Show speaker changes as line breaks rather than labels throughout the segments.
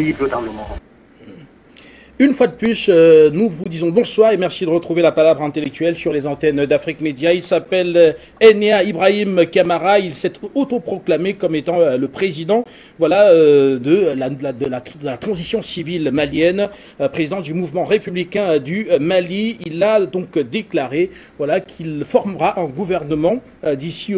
libre dans le monde.
Une fois de plus, nous vous disons bonsoir et merci de retrouver la palabre intellectuelle sur les antennes d'Afrique Média. Il s'appelle Enia Ibrahim Kamara. Il s'est autoproclamé comme étant le président, voilà, de la transition civile malienne, président du mouvement républicain du Mali. Il a donc déclaré, voilà, qu'il formera un gouvernement d'ici,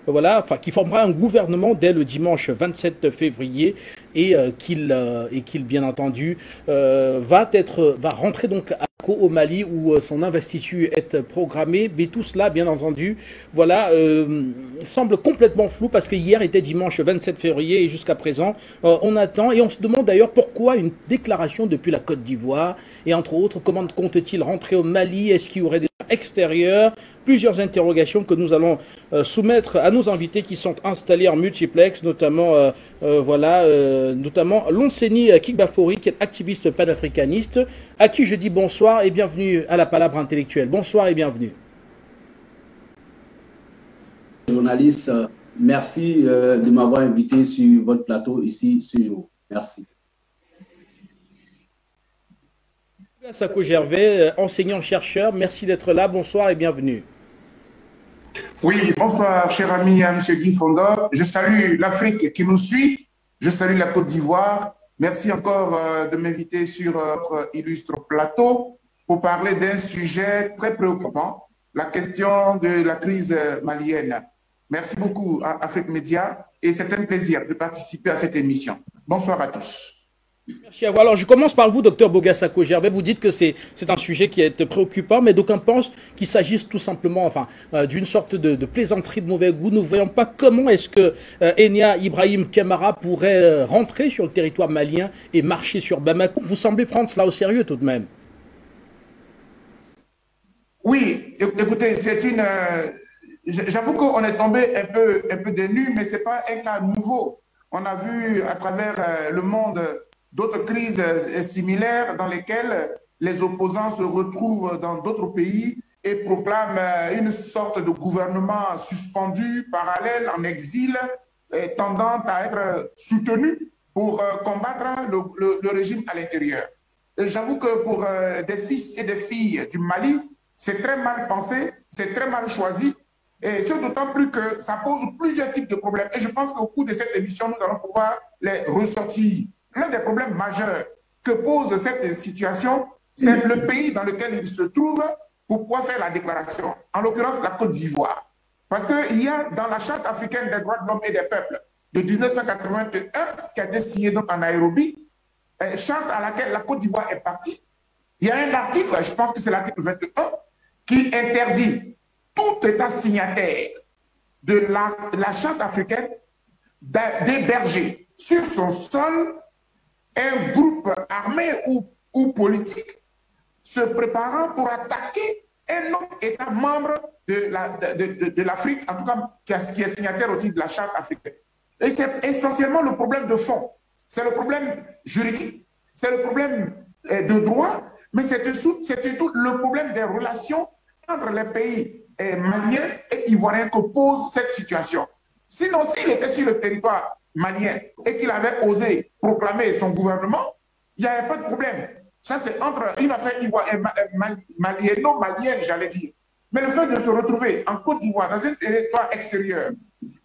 voilà, enfin, qu'il formera un gouvernement dès le dimanche 27 février. Et qu'il bien entendu va rentrer donc à Bamako au Mali où son investiture est programmée, mais tout cela bien entendu voilà semble complètement flou parce que hier était dimanche 27 février et jusqu'à présent on attend et on se demande d'ailleurs pourquoi une déclaration depuis la Côte d'Ivoire et entre autres comment compte-t-il rentrer au Mali, est-ce qu'il y aurait des extérieurs, plusieurs interrogations que nous allons soumettre à nos invités qui sont installés en multiplex, notamment notamment Lonseni Kikbafori, qui est activiste panafricaniste, à qui je dis bonsoir et bienvenue à la palabre intellectuelle. Bonsoir et bienvenue.
Journaliste, merci de m'avoir invité sur votre plateau ici ce jour. Merci.
Sako Gervais, enseignant-chercheur, merci d'être là, bonsoir et bienvenue.
Oui, bonsoir, cher ami, M. Guy Fondor. Je salue l'Afrique qui nous suit, je salue la Côte d'Ivoire. Merci encore de m'inviter sur votre illustre plateau pour parler d'un sujet très préoccupant, la question de la crise malienne. Merci beaucoup à Afrique Média et c'est un plaisir de participer à cette émission. Bonsoir à tous.
Merci à vous. Alors, je commence par vous, docteur Boga Sako Gervais. Vous dites que c'est un sujet qui est préoccupant, mais d'aucuns pensent qu'il s'agisse tout simplement d'une sorte de plaisanterie de mauvais goût. Nous ne voyons pas comment est-ce que Enia Ibrahim Kamara pourrait rentrer sur le territoire malien et marcher sur Bamako. Vous semblez prendre cela au sérieux tout de même.
Oui, écoutez, c'est une... J'avoue qu'on est tombé un peu des nues, mais ce n'est pas un cas nouveau. On a vu à travers le monde d'autres crises similaires dans lesquelles les opposants se retrouvent dans d'autres pays et proclament une sorte de gouvernement suspendu, parallèle, en exil, tendant à être soutenu pour combattre le régime à l'intérieur. J'avoue que pour des fils et des filles du Mali, c'est très mal pensé, c'est très mal choisi, et ce d'autant plus que ça pose plusieurs types de problèmes. Et je pense qu'au cours de cette émission, nous allons pouvoir les ressortir. L'un des problèmes majeurs que pose cette situation, c'est le pays dans lequel il se trouve pour pouvoir faire la déclaration, en l'occurrence la Côte d'Ivoire. Parce qu'il y a dans la Charte africaine des droits de l'homme et des peuples de 1981, qui a été signée donc en Nairobi, charte à laquelle la Côte d'Ivoire est partie, il y a un article, je pense que c'est l'article 21, qui interdit tout État signataire de la Charte africaine d'héberger sur son sol un groupe armé ou politique se préparant pour attaquer un autre État membre de l'Afrique, en tout cas qui est signataire aussi de la Charte africaine. Et c'est essentiellement le problème de fond. C'est le problème juridique, c'est le problème de droit, mais c'est surtout le problème des relations entre les pays maliens et ivoiriens que pose cette situation. Sinon, s'il était sur le territoire malien et qu'il avait osé proclamer son gouvernement, il n'y avait pas de problème. Ça, c'est entre une affaire malienne, j'allais dire. Mais le fait de se retrouver en Côte d'Ivoire, dans un territoire extérieur,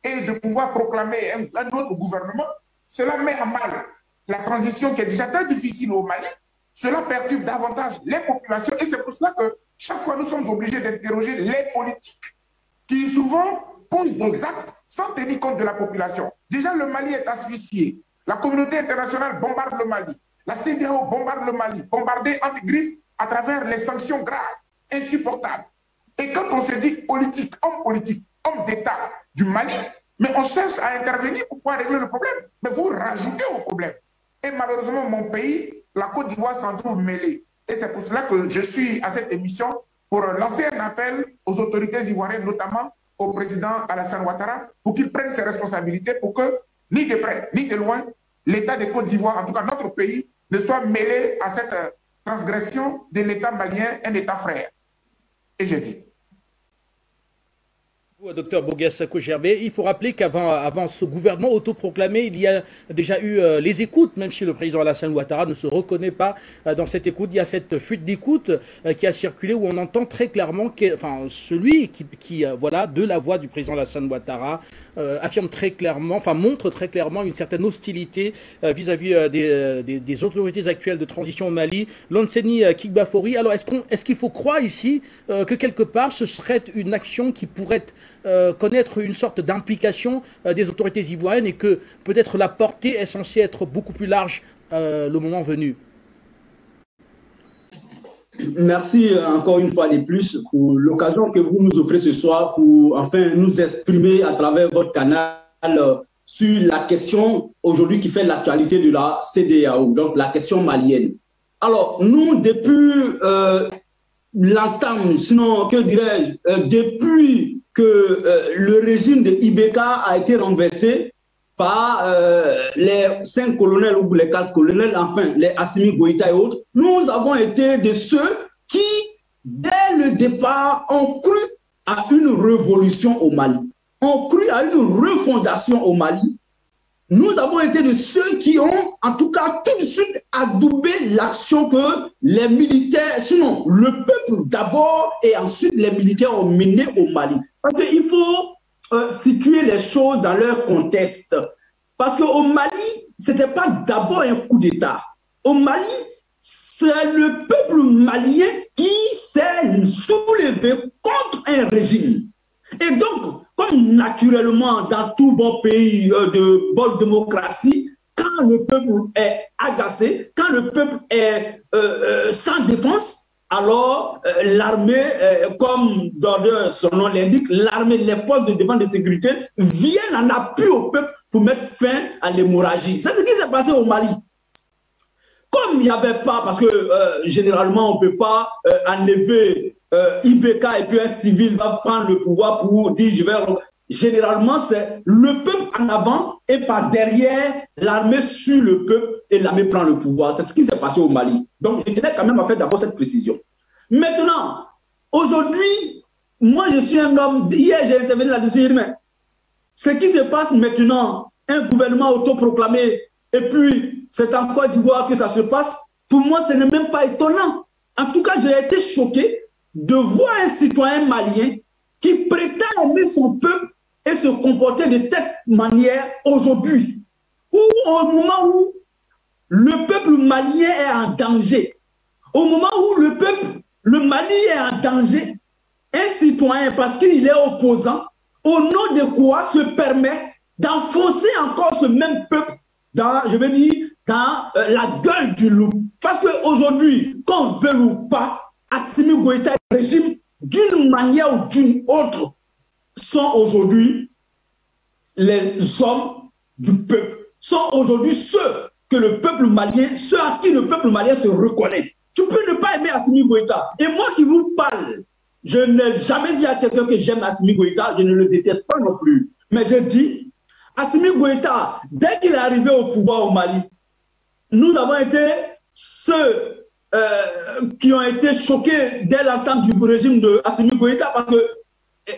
et de pouvoir proclamer un autre gouvernement, cela met à mal la transition qui est déjà très difficile au Mali. Cela perturbe davantage les populations et c'est pour cela que chaque fois nous sommes obligés d'interroger les politiques qui souvent posent des actes sans tenir compte de la population. Déjà, le Mali est asphyxié. La communauté internationale bombarde le Mali. La CEDEAO bombarde le Mali, bombardée entre griffes à travers les sanctions graves, insupportables. Et quand on se dit politique, homme d'État du Mali, mais on cherche à intervenir pour pouvoir régler le problème. Mais vous rajoutez au problème. Et malheureusement, mon pays, la Côte d'Ivoire, s'en trouve mêlée. Et c'est pour cela que je suis à cette émission pour lancer un appel aux autorités ivoiriennes, notamment au président Alassane Ouattara, pour qu'il prenne ses responsabilités pour que, ni de près, ni de loin, l'État de Côte d'Ivoire, en tout cas notre pays, ne soit mêlé à cette transgression de l'État malien, un État frère. Et je dis.
Docteur Bogassako Gerbet, il faut rappeler qu'avant ce gouvernement autoproclamé, il y a déjà eu les écoutes, même si le président Alassane Ouattara ne se reconnaît pas dans cette écoute. Il y a cette fuite d'écoute qui a circulé où on entend très clairement, celui qui voilà, de la voix du président Alassane Ouattara, affirme très clairement, montre très clairement une certaine hostilité vis-à-vis des autorités actuelles de transition au Mali, Lanseni Kikbafori. Alors, est-ce qu'il faut croire ici que quelque part ce serait une action qui pourrait connaître une sorte d'implication des autorités ivoiriennes et que peut-être la portée est censée être beaucoup plus large le moment venu?
Merci encore une fois de plus pour l'occasion que vous nous offrez ce soir pour enfin nous exprimer à travers votre canal sur la question aujourd'hui qui fait l'actualité de la CEDEAO, donc la question malienne. Alors, nous, depuis l'entame, sinon, que dirais-je, depuis que le régime de Ibeka a été renversé par les 5 colonels ou les 4 colonels, enfin, les Assimi Goïta et autres, nous avons été de ceux qui, dès le départ, ont cru à une révolution au Mali, ont cru à une refondation au Mali. Nous avons été de ceux qui ont, en tout cas, tout de suite adoubé l'action que les militaires, sinon le peuple d'abord et ensuite les militaires ont mené au Mali. Parce qu'il faut situer les choses dans leur contexte. Parce qu'au Mali, ce n'était pas d'abord un coup d'État. Au Mali, c'est le peuple malien qui s'est soulevé contre un régime. Et donc, comme naturellement dans tout bon pays de bonne démocratie, quand le peuple est agacé, quand le peuple est sans défense, alors l'armée, comme son nom l'indique, l'armée, les forces de défense et de sécurité viennent en appui au peuple pour mettre fin à l'hémorragie. C'est ce qui s'est passé au Mali. Comme il n'y avait pas, parce que généralement on ne peut pas enlever Ibeka et puis un civil va prendre le pouvoir pour dire je vais... Généralement, c'est le peuple en avant et par derrière, l'armée suit le peuple et l'armée prend le pouvoir. C'est ce qui s'est passé au Mali. Donc, je tenais quand même à faire d'abord cette précision. Maintenant, aujourd'hui, moi je suis un homme, hier j'ai intervenu là-dessus, mais ce qui se passe maintenant, un gouvernement autoproclamé et puis c'est en Côte d'Ivoire que ça se passe, pour moi ce n'est même pas étonnant. En tout cas, j'ai été choqué de voir un citoyen malien qui prétend aimer son peuple et se comporter de telle manière aujourd'hui, ou au moment où le peuple malien est en danger, au moment où le Mali est en danger, un citoyen, parce qu'il est opposant, au nom de quoi se permet d'enfoncer encore ce même peuple dans, je veux dire, dans la gueule du loup. Parce qu'aujourd'hui, qu'on veut ou pas, Assimi Goïta et le régime, d'une manière ou d'une autre, sont aujourd'hui les hommes du peuple, sont aujourd'hui ceux que le peuple malien, ceux à qui le peuple malien se reconnaît. Tu peux ne pas aimer Assimi Goïta. Et moi qui vous parle, je n'ai jamais dit à quelqu'un que j'aime Assimi Goïta, je ne le déteste pas non plus. Mais je dis, Assimi Goïta, dès qu'il est arrivé au pouvoir au Mali, nous avons été ceux qui ont été choqués dès l'entente du régime de Assimi Goïta, parce que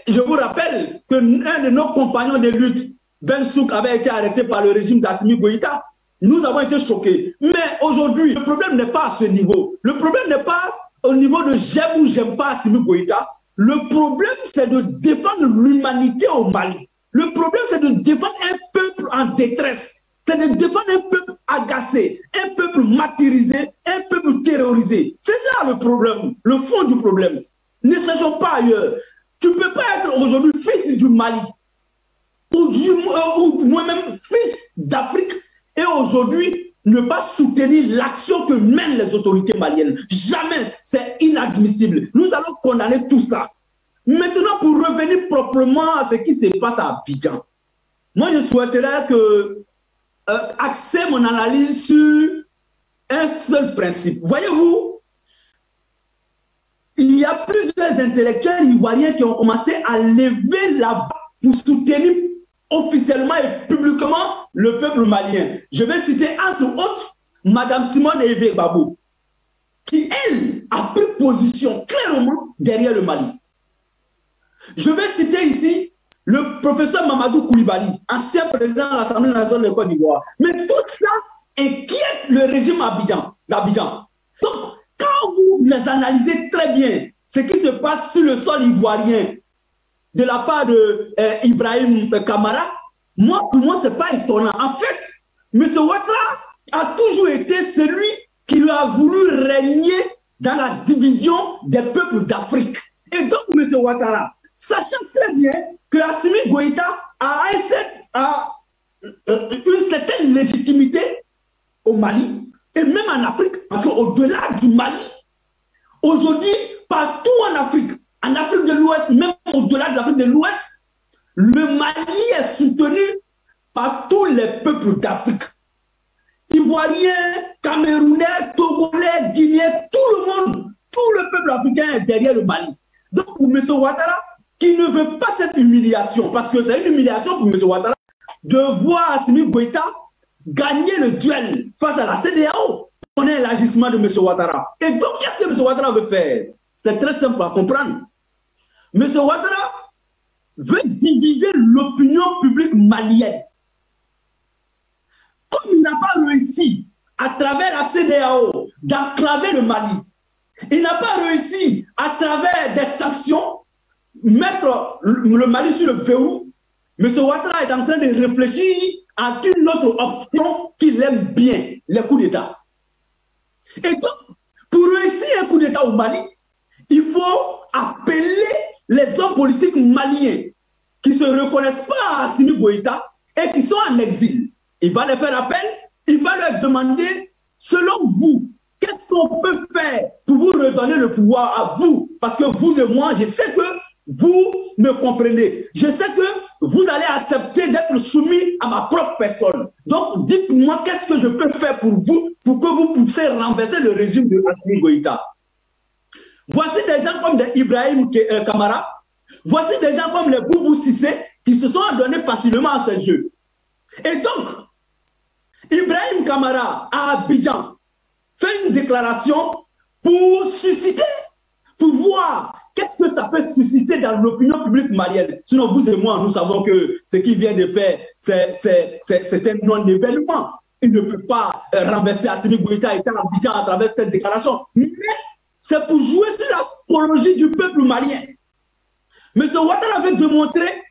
je vous rappelle qu'un de nos compagnons de lutte, Ben Souk, avait été arrêté par le régime d'Assimi Goïta. Nous avons été choqués. Mais aujourd'hui, le problème n'est pas à ce niveau. Le problème n'est pas au niveau de j'aime ou j'aime pas Assimi Goïta. Le problème, c'est de défendre l'humanité au Mali. Le problème, c'est de défendre un peuple en détresse. C'est de défendre un peuple agacé, un peuple martyrisé, un peuple terrorisé. C'est là le problème, le fond du problème. Ne cherchons pas ailleurs. Tu ne peux pas être aujourd'hui fils du Mali ou moi-même fils d'Afrique et aujourd'hui ne pas soutenir l'action que mènent les autorités maliennes. Jamais, c'est inadmissible. Nous allons condamner tout ça. Maintenant, pour revenir proprement à ce qui se passe à Abidjan, moi je souhaiterais que axer mon analyse sur un seul principe. Voyez-vous, il y a plusieurs intellectuels ivoiriens qui ont commencé à lever la voix pour soutenir officiellement et publiquement le peuple malien. Je vais citer entre autres Mme Simone Eve Babou, qui elle a pris position clairement derrière le Mali. Je vais citer ici le professeur Mamadou Koulibaly, ancien président de l'Assemblée nationale de Côte d'Ivoire. Mais tout ça inquiète le régime d'Abidjan. Donc, quand vous les analysez très bien, ce qui se passe sur le sol ivoirien de la part de Ibrahim Kamara, pour moi, ce n'est pas étonnant. En fait, M. Ouattara a toujours été celui qui a voulu régner dans la division des peuples d'Afrique. Et donc, M. Ouattara, sachant très bien que Assimi Goïta a une certaine légitimité au Mali et même en Afrique, parce qu'au-delà du Mali, aujourd'hui, partout en Afrique de l'Ouest, même au-delà de l'Afrique de l'Ouest, le Mali est soutenu par tous les peuples d'Afrique. Ivoiriens, Camerounais, Togolais, Guinéens, tout le monde, tout le peuple africain est derrière le Mali. Donc pour M. Ouattara, qui ne veut pas cette humiliation, parce que c'est une humiliation pour M. Ouattara, de voir Assimi Goïta gagner le duel face à la CEDEAO. On est l'agissement de M. Ouattara. Et donc, qu'est-ce que M. Ouattara veut faire? C'est très simple à comprendre. M. Ouattara veut diviser l'opinion publique malienne. Comme il n'a pas réussi à travers la CEDEAO d'enclaver le Mali, il n'a pas réussi à travers des sanctions mettre le Mali sur le verrou, M. Ouattara est en train de réfléchir à une autre option qu'il aime bien, les coups d'État. Et donc, pour réussir un coup d'État au Mali, il faut appeler les hommes politiques maliens qui ne se reconnaissent pas à Assimi Goïta et qui sont en exil. Il va les faire appel, il va leur demander, selon vous, qu'est-ce qu'on peut faire pour vous redonner le pouvoir à vous? Parce que vous et moi, je sais que vous me comprenez. Je sais que vous allez accepter d'être soumis à ma propre personne. Donc, dites-moi qu'est-ce que je peux faire pour vous, pour que vous puissiez renverser le régime de Assimi Goïta. Voici des gens comme Ibrahim Kamara, voici des gens comme les Boubou Sissé qui se sont donnés facilement à ce jeu. Et donc, Ibrahim Kamara à Abidjan fait une déclaration pour susciter, pour voir qu'est-ce que ça peut susciter dans l'opinion publique malienne. Sinon, vous et moi, nous savons que ce qu'il vient de faire, c'est un non-événement. Il ne peut pas renverser Assimi Goïta et Abidjan à travers cette déclaration. Mais c'est pour jouer sur la psychologie du peuple malien. M. Ouattara veut démontrer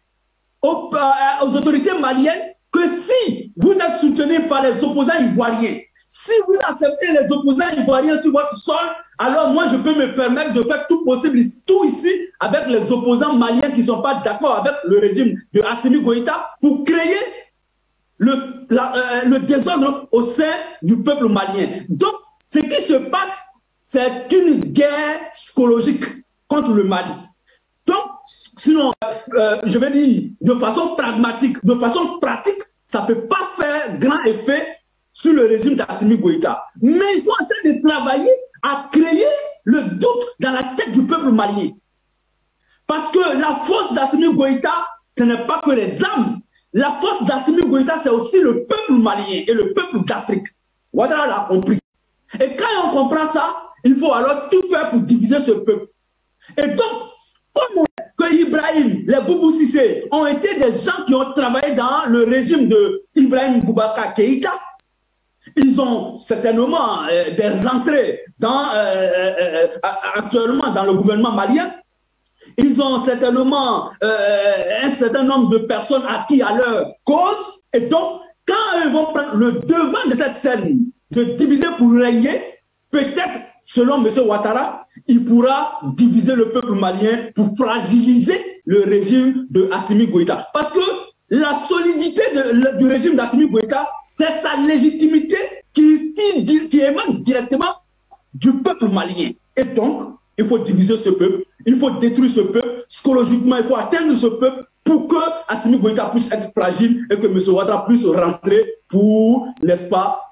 aux autorités maliennes que si vous êtes soutenu par les opposants ivoiriens, si vous acceptez les opposants ivoiriens sur votre sol, alors moi je peux me permettre de faire tout possible, tout ici, avec les opposants maliens qui ne sont pas d'accord avec le régime de Assimi Goïta pour créer le désordre au sein du peuple malien. Donc, ce qui se passe, c'est une guerre psychologique contre le Mali. Donc, sinon, je vais dire, de façon pragmatique, de façon pratique, ça ne peut pas faire grand effet sur le régime d'Assimi Goïta. Mais ils sont en train de travailler à créer le doute dans la tête du peuple malien. Parce que la force d'Assimi Goïta, ce n'est pas que les armes. La force d'Assimi Goïta, c'est aussi le peuple malien et le peuple d'Afrique. Ouattara l'a compris. Et quand on comprend ça, il faut alors tout faire pour diviser ce peuple. Et donc, comme que Ibrahim, les Boubou Sissé ont été des gens qui ont travaillé dans le régime de Ibrahim Boubacar Keïta, ils ont certainement des entrées actuellement dans le gouvernement malien. Ils ont certainement un certain nombre de personnes acquis à leur cause. Et donc, quand ils vont prendre le devant de cette scène de diviser pour régner, peut-être, selon M. Ouattara, il pourra diviser le peuple malien pour fragiliser le régime de Assimi Goïta. Parce que la solidité du régime d'Assimi Goïta, c'est sa légitimité qui émane directement du peuple malien. Et donc, il faut diviser ce peuple, il faut détruire ce peuple, psychologiquement, il faut atteindre ce peuple pour que Assimi Goïta puisse être fragile et que M. Ouattara puisse rentrer pour, n'est-ce pas,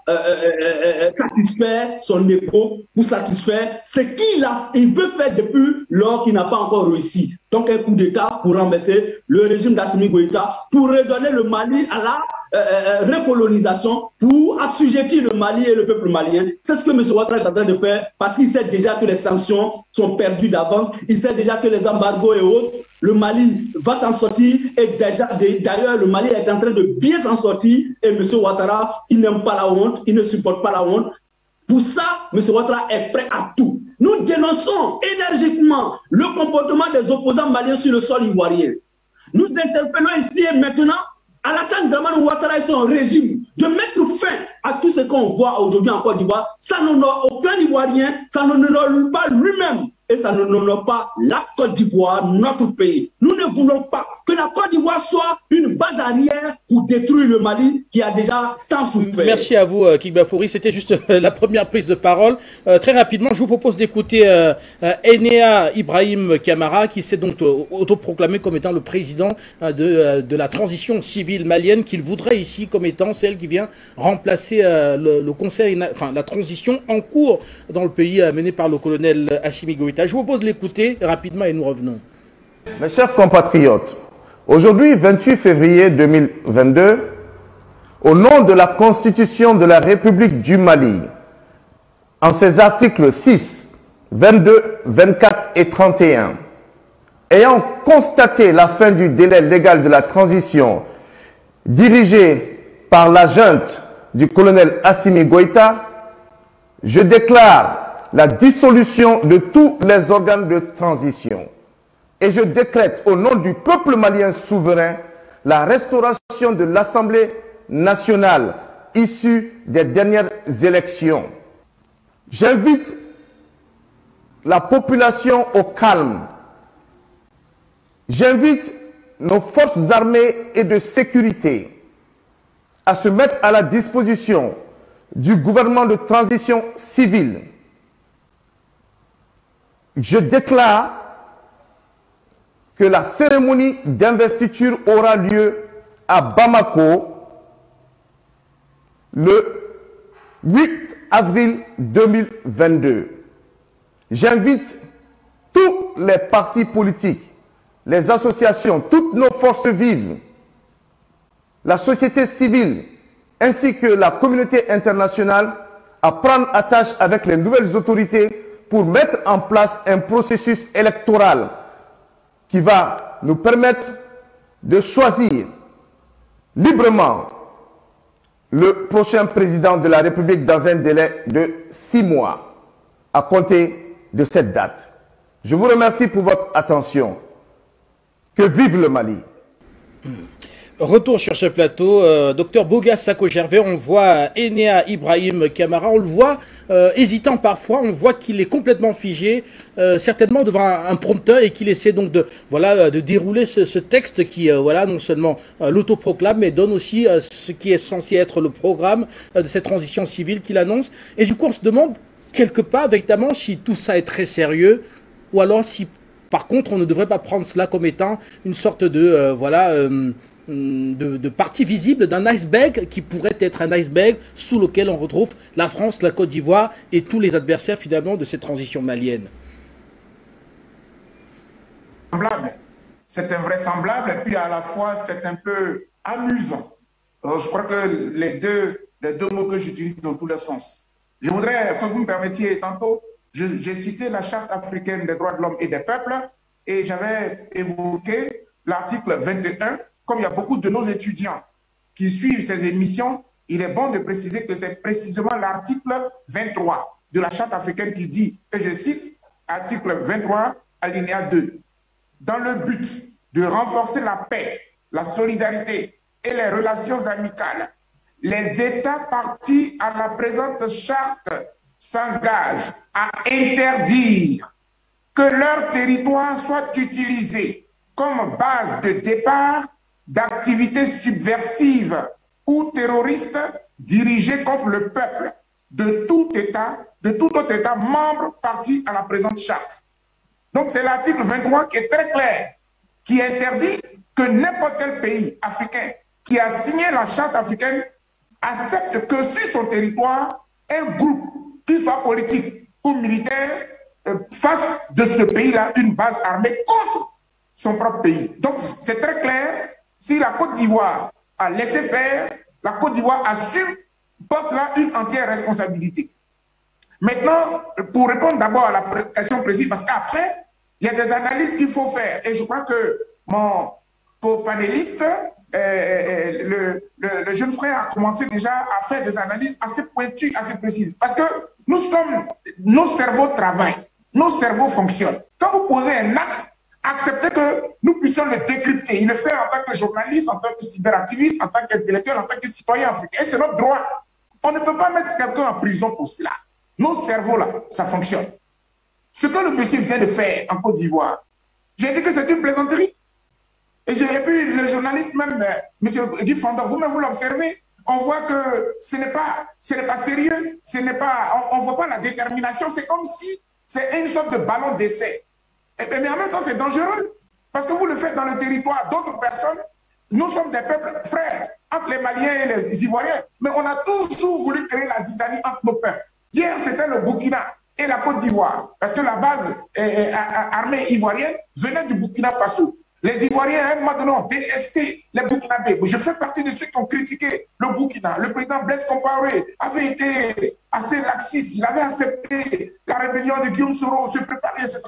satisfaire son écho, pour satisfaire ce qu'il veut faire depuis lors qu'il n'a pas encore réussi. Donc un coup d'État pour renverser le régime d'Assimi Goïta, pour redonner le Mali à la recolonisation, pour assujettir le Mali et le peuple malien. C'est ce que M. Ouattara est en train de faire parce qu'il sait déjà que les sanctions sont perdues d'avance, il sait déjà que les embargos et autres, le Mali va s'en sortir et d'ailleurs le Mali est en train de bien s'en sortir et M. Ouattara, il n'aime pas la honte, il ne supporte pas la honte. Pour ça, M. Ouattara est prêt à tout. Nous dénonçons énergiquement le comportement des opposants maliens sur le sol ivoirien. Nous interpellons ici et maintenant Alassane Dramane Ouattara et son régime de mettre fin à tout ce qu'on voit aujourd'hui en Côte d'Ivoire. Ça n'honore aucun Ivoirien, ça n'honore pas lui-même et ça n'honore pas la Côte d'Ivoire, notre pays. Nous ne voulons pas que la Côte d'Ivoire soit une base arrière pour détruire le Mali qui a déjà tant souffert.
Merci à vous, Kik Bafouri. C'était juste la première prise de parole. Très rapidement, je vous propose d'écouter Enea Ibrahim Kamara, qui s'est donc autoproclamé comme étant le président de la transition civile malienne, qu'il voudrait ici comme étant celle qui vient remplacer le conseil, enfin la transition en cours dans le pays menée par le colonel Assimi Goïta. Je vous propose de l'écouter rapidement et nous revenons.
Mes chers compatriotes, aujourd'hui, 28 février 2022, au nom de la Constitution de la République du Mali, en ses articles 6, 22, 24 et 31, ayant constaté la fin du délai légal de la transition dirigée par la junte du colonel Assimi Goïta, je déclare la dissolution de tous les organes de transition. Et je décrète au nom du peuple malien souverain la restauration de l'Assemblée nationale issue des dernières élections. J'invite la population au calme. J'invite nos forces armées et de sécurité à se mettre à la disposition du gouvernement de transition civile. Je déclare que la cérémonie d'investiture aura lieu à Bamako le 8 avril 2022. J'invite tous les partis politiques, les associations, toutes nos forces vives, la société civile, ainsi que la communauté internationale à prendre attache avec les nouvelles autorités pour mettre en place un processus électoral qui va nous permettre de choisir librement le prochain président de la République dans un délai de 6 mois à compter de cette date. Je vous remercie pour votre attention. Que vive le Mali!
Retour sur ce plateau, docteur Boga Sako-Gervais, on voit Enea Ibrahim Kamara, on le voit hésitant parfois, on voit qu'il est complètement figé, certainement devant un prompteur et qu'il essaie donc de dérouler ce texte qui non seulement l'autoproclame mais donne aussi ce qui est censé être le programme de cette transition civile qu'il annonce. Et du coup on se demande quelque part véritablement si tout ça est très sérieux ou alors si par contre on ne devrait pas prendre cela comme étant une sorte de de partie visible d'un iceberg qui pourrait être un iceberg sous lequel on retrouve la France, la Côte d'Ivoire et tous les adversaires finalement de cette transition malienne.
C'est invraisemblable et puis à la fois c'est un peu amusant. Alors, je crois que les deux mots que j'utilise dans tous les sens. Je voudrais que vous me permettiez, tantôt j'ai cité la Charte africaine des droits de l'homme et des peuples et j'avais évoqué l'article 21. Comme il y a beaucoup de nos étudiants qui suivent ces émissions, il est bon de préciser que c'est précisément l'article 23 de la Charte africaine qui dit, et je cite, article 23, alinéa 2, dans le but de renforcer la paix, la solidarité et les relations amicales, les États partis à la présente charte s'engagent à interdire que leur territoire soit utilisé comme base de départ d'activités subversives ou terroristes dirigées contre le peuple de tout autre État membre parti à la présente charte. Donc c'est l'article 23 qui est très clair, qui interdit que n'importe quel pays africain qui a signé la charte africaine accepte que sur son territoire, un groupe, qu'il soit politique ou militaire, fasse de ce pays-là une base armée contre son propre pays. Donc, c'est très clair, si la Côte d'Ivoire a laissé faire, la Côte d'Ivoire assume, porte là une entière responsabilité. Maintenant, pour répondre d'abord à la question précise, parce qu'après, il y a des analyses qu'il faut faire. Et je crois que mon co-panéliste, le jeune frère, a commencé déjà à faire des analyses assez pointues, assez précises. Parce que nos cerveaux travaillent, nos cerveaux fonctionnent. Quand vous posez un acte, acceptez que nous puissions le décrypter. Il le fait en tant que journaliste, en tant que cyberactiviste, en tant qu'intellectuel, en tant que citoyen africain. Et c'est notre droit. On ne peut pas mettre quelqu'un en prison pour cela. Nos cerveaux-là, ça fonctionne. Ce que le monsieur vient de faire en Côte d'Ivoire, j'ai dit que c'est une plaisanterie. Et puis le journaliste même, monsieur Guy Fondor, vous-même vous l'observez, on voit que ce n'est pas sérieux, on ne voit pas la détermination, c'est comme si c'est une sorte de ballon d'essai. Mais en même temps, c'est dangereux, parce que vous le faites dans le territoire d'autres personnes. Nous sommes des peuples frères, entre les Maliens et les Ivoiriens, mais on a toujours voulu créer la zizanie entre nos peuples. Hier, c'était le Burkina et la Côte d'Ivoire, parce que la base armée ivoirienne venait du Burkina Faso. Les Ivoiriens, à un moment donné, ont détesté les Burkinabés. Je fais partie de ceux qui ont critiqué le Burkina. Le président Blaise Compaoré avait été assez laxiste. Il avait accepté la rébellion de Guillaume Soro, se préparer, etc.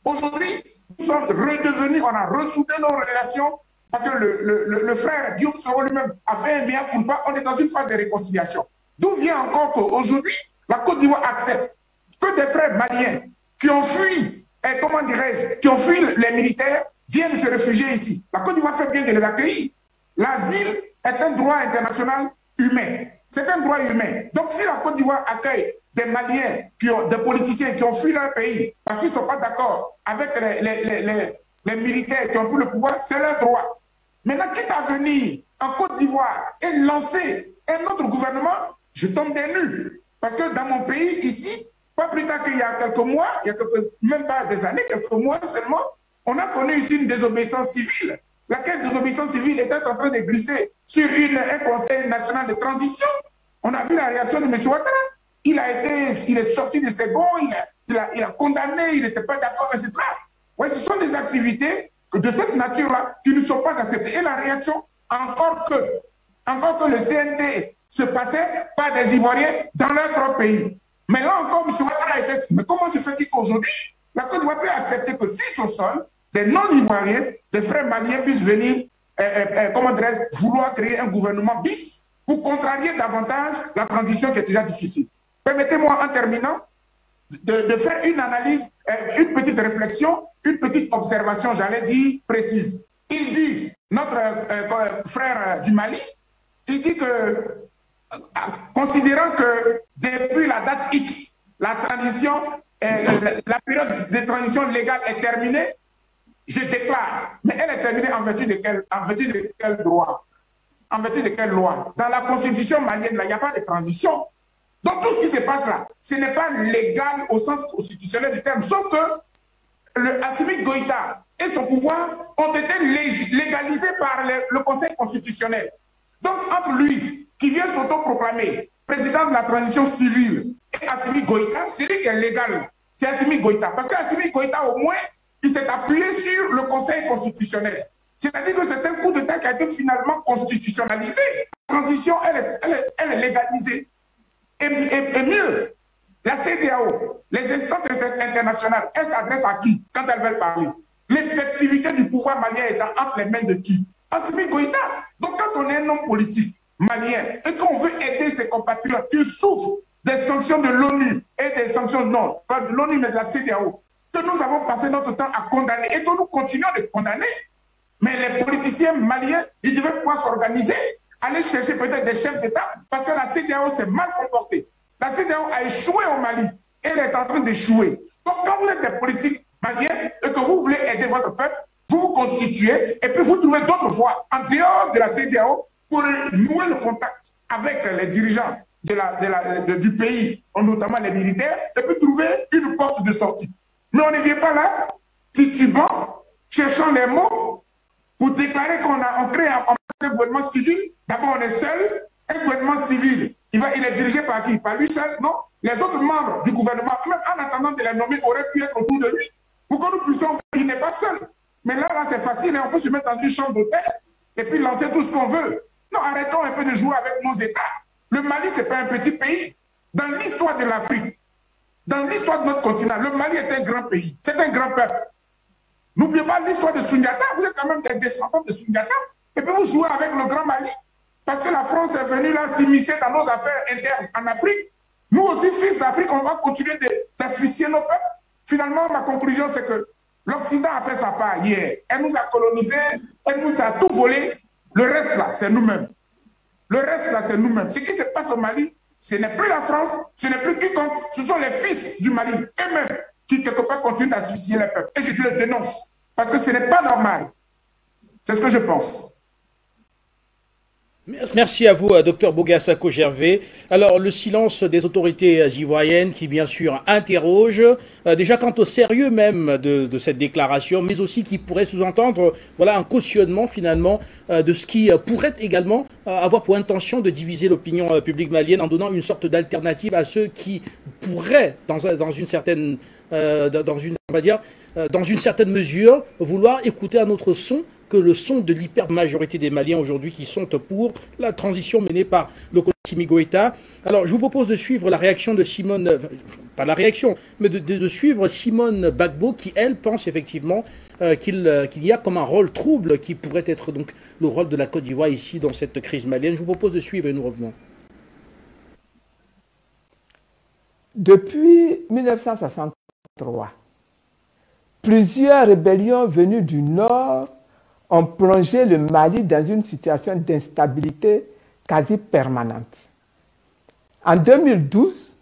Aujourd'hui, nous sommes redevenus, on a ressoudé nos relations, parce que le frère Guillaume Soro lui-même a fait un mea culpa. On est dans une phase de réconciliation. D'où vient encore qu'aujourd'hui, la Côte d'Ivoire accepte que des frères maliens qui ont fui, comment dirais-je, qui ont fui les militaires, viennent se réfugier ici. La Côte d'Ivoire fait bien de les accueillir. L'asile est un droit international humain. C'est un droit humain. Donc si la Côte d'Ivoire accueille des Maliens, des politiciens qui ont fui leur pays parce qu'ils ne sont pas d'accord avec les militaires qui ont pris le pouvoir, c'est leur droit. Maintenant, quitte à venir en Côte d'Ivoire et lancer un autre gouvernement, je tombe des nues. Parce que dans mon pays, ici, pas plus tard qu'il y a quelques mois, même pas des années, quelques mois seulement, on a connu ici une désobéissance civile. Laquelle désobéissance civile était en train de glisser sur un conseil national de transition. On a vu la réaction de M. Ouattara. Il est sorti de ses gonds, il a condamné, il n'était pas d'accord, etc. Ouais, ce sont des activités de cette nature-là qui ne sont pas acceptées. Et la réaction, encore que le CNT se passait par des Ivoiriens dans leur propre pays. Mais là encore, M. Ouattara était... Mais comment se fait-il qu'aujourd'hui, la Côte d'Ivoire peut accepter que sur son sol, des non-Ivoiriens, des frères maliens puissent venir, comment dirais-je, vouloir créer un gouvernement bis pour contrarier davantage la transition qui est déjà difficile. Permettez-moi, en terminant, de faire une analyse, une petite réflexion, une petite observation, j'allais dire, précise. Il dit, notre frère du Mali, il dit que, considérant que depuis la date X, la transition, la période de transition légale est terminée, je déclare, mais elle est terminée en vertu de quel droit? En vertu de quelle loi? Dans la constitution malienne, il n'y a pas de transition. Donc tout ce qui se passe là, ce n'est pas légal au sens constitutionnel du terme, sauf que le Assimi Goïta et son pouvoir ont été légalisés par le Conseil constitutionnel. Donc entre lui, qui vient s'autoproclamer président de la transition civile, et Assimi Goïta, c'est lui qui est légal. C'est Assimi Goïta. Parce qu'Assimi Goïta, au moins, il s'est appuyé sur le Conseil constitutionnel. C'est-à-dire que c'est un coup d'État qui a été finalement constitutionnalisé. La transition, elle est légalisée. Et mieux, la CEDEAO, les instances internationales, elles s'adressent à qui quand elles veulent parler? L'effectivité du pouvoir malien est entre les mains de qui? Assimi Goïta. Donc quand on est un homme politique malien et qu'on veut aider ses compatriotes qui souffrent des sanctions de l'ONU et des sanctions, non, pas de l'ONU mais de la CEDEAO, que nous avons passé notre temps à condamner et que nous continuons de condamner. Mais les politiciens maliens, ils devaient pouvoir s'organiser, aller chercher peut-être des chefs d'État, parce que la CEDEAO s'est mal comportée. La CEDEAO a échoué au Mali, et elle est en train d'échouer. Donc quand vous êtes des politiques maliens et que vous voulez aider votre peuple, vous vous constituez et puis vous trouvez d'autres voies en dehors de la CEDEAO pour nouer le contact avec les dirigeants du pays, notamment les militaires, et puis trouver une porte de sortie. Mais on ne vient pas là, titubant, cherchant les mots, pour déclarer qu'on crée un gouvernement civil. D'abord, on est seul, Un gouvernement civil, il est dirigé par qui? Par lui seul? Non. Les autres membres du gouvernement, même en attendant de les nommer, auraient pu être autour de lui. Pour que nous puissions voir qu'il n'est pas seul. Mais là c'est facile, hein, on peut se mettre dans une chambre d'hôtel et puis lancer tout ce qu'on veut. Non, arrêtons un peu de jouer avec nos États. Le Mali, ce n'est pas un petit pays. Dans l'histoire de l'Afrique, dans l'histoire de notre continent, le Mali est un grand pays. C'est un grand peuple. N'oubliez pas l'histoire de Sundiata. Vous êtes quand même des descendants de Sundiata. Et puis vous jouez avec le grand Mali. Parce que la France est venue là s'immiscer dans nos affaires internes en Afrique. Nous aussi, fils d'Afrique, on va continuer d'asphyxier nos peuples. Finalement, ma conclusion, c'est que l'Occident a fait sa part hier. Elle nous a colonisés, elle nous a tout volé. Le reste là, c'est nous-mêmes. Le reste là, c'est nous-mêmes. Ce qui se passe au Mali, ce n'est plus la France, ce n'est plus quiconque, ce sont les fils du Mali eux-mêmes qui, quelque part, continuent d'asphyxier les peuples. Et je le dénonce, parce que ce n'est pas normal. C'est ce que je pense.
Merci à vous, Dr Boga-Sako Gervais. Alors, le silence des autorités ivoiriennes qui, bien sûr, interrogent déjà quant au sérieux même de cette déclaration, mais aussi qui pourrait sous-entendre voilà, un cautionnement, finalement, de ce qui pourrait également avoir pour intention de diviser l'opinion publique malienne en donnant une sorte d'alternative à ceux qui pourraient, dans une certaine mesure, vouloir écouter un autre son que le son de l'hyper-majorité des Maliens aujourd'hui qui sont pour la transition menée par le colonel Assimi Goïta. Alors, je vous propose de suivre la réaction de Simone, pas la réaction, mais de suivre Simone Gbagbo qui, elle, pense effectivement qu'il y a comme un rôle trouble qui pourrait être donc le rôle de la Côte d'Ivoire ici dans cette crise malienne. Je vous propose de suivre et nous revenons.
Depuis 1963, plusieurs rébellions venues du Nord ont plongé le Mali dans une situation d'instabilité quasi permanente. En 2012,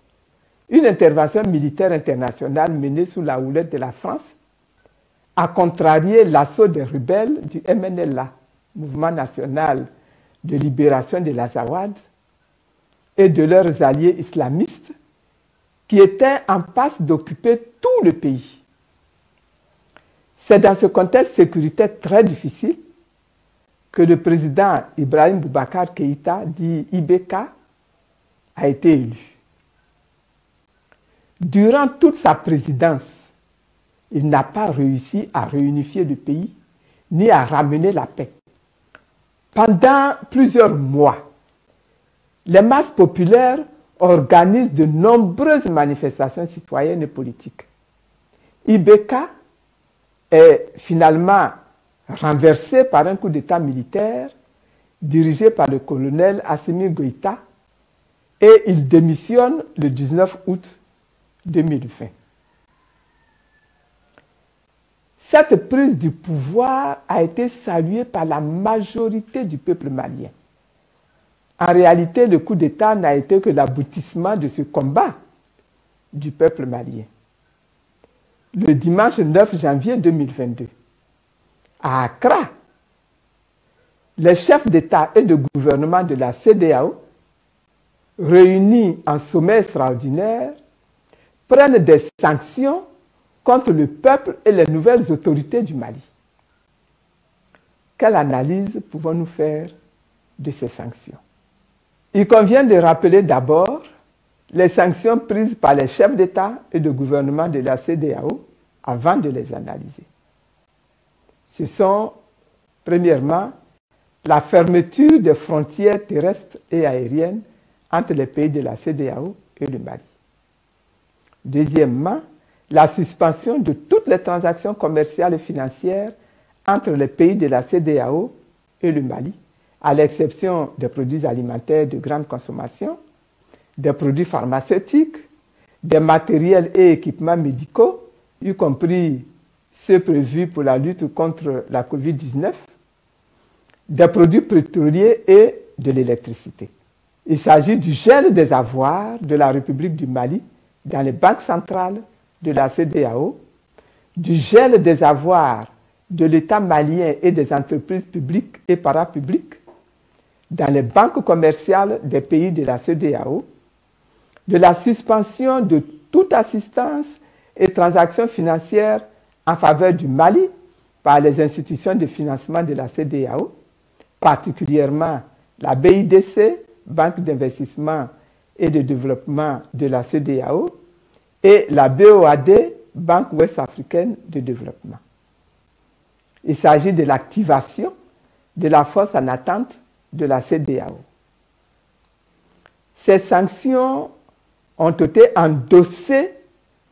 une intervention militaire internationale menée sous la houlette de la France a contrarié l'assaut des rebelles du MNLA, Mouvement national de libération de l'Azawad, et de leurs alliés islamistes, qui étaient en passe d'occuper tout le pays. C'est dans ce contexte sécuritaire très difficile que le président Ibrahim Boubacar Keïta, dit IBK, a été élu. Durant toute sa présidence, il n'a pas réussi à réunifier le pays ni à ramener la paix. Pendant plusieurs mois, les masses populaires organisent de nombreuses manifestations citoyennes et politiques. IBK est finalement renversé par un coup d'État militaire dirigé par le colonel Assimi Goïta et il démissionne le 19 août 2020. Cette prise du pouvoir a été saluée par la majorité du peuple malien. En réalité, le coup d'État n'a été que l'aboutissement de ce combat du peuple malien. Le dimanche 9 janvier 2022, à Accra, les chefs d'État et de gouvernement de la CEDEAO, réunis en sommet extraordinaire, prennent des sanctions contre le peuple et les nouvelles autorités du Mali. Quelle analyse pouvons-nous faire de ces sanctions? Il convient de rappeler d'abord les sanctions prises par les chefs d'État et de gouvernement de la CEDEAO avant de les analyser. Ce sont, premièrement, la fermeture des frontières terrestres et aériennes entre les pays de la CEDEAO et le Mali. Deuxièmement, la suspension de toutes les transactions commerciales et financières entre les pays de la CEDEAO et le Mali, à l'exception des produits alimentaires de grande consommation, des produits pharmaceutiques, des matériels et équipements médicaux, y compris ceux prévus pour la lutte contre la COVID-19, des produits pétroliers et de l'électricité. Il s'agit du gel des avoirs de la République du Mali dans les banques centrales de la CEDEAO, du gel des avoirs de l'État malien et des entreprises publiques et parapubliques dans les banques commerciales des pays de la CEDEAO, de la suspension de toute assistance et transactions financières en faveur du Mali par les institutions de financement de la CEDEAO, particulièrement la BIDC, Banque d'investissement et de développement de la CEDEAO, et la BOAD, Banque ouest-africaine de développement. Il s'agit de l'activation de la force en attente de la CEDEAO. Ces sanctions ont été endossées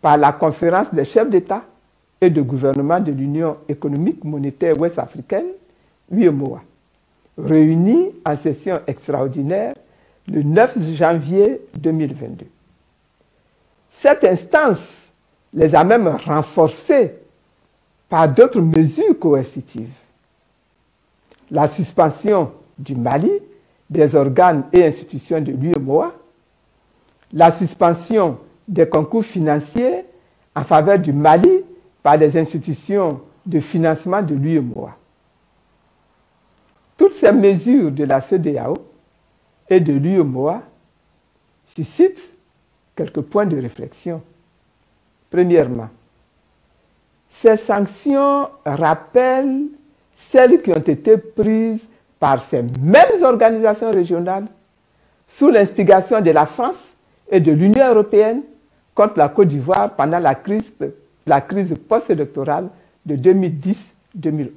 par la conférence des chefs d'État et de gouvernement de l'Union économique monétaire ouest-africaine, UEMOA, réunie en session extraordinaire le 9 janvier 2022. Cette instance les a même renforcées par d'autres mesures coercitives. La suspension du Mali des organes et institutions de l'UEMOA, la suspension des concours financiers en faveur du Mali par les institutions de financement de l'UEMOA. Toutes ces mesures de la CEDEAO et de l'UEMOA suscitent quelques points de réflexion. Premièrement, ces sanctions rappellent celles qui ont été prises par ces mêmes organisations régionales sous l'instigation de la France et de l'Union européenne contre la Côte d'Ivoire pendant la crise post-électorale de 2010-2011.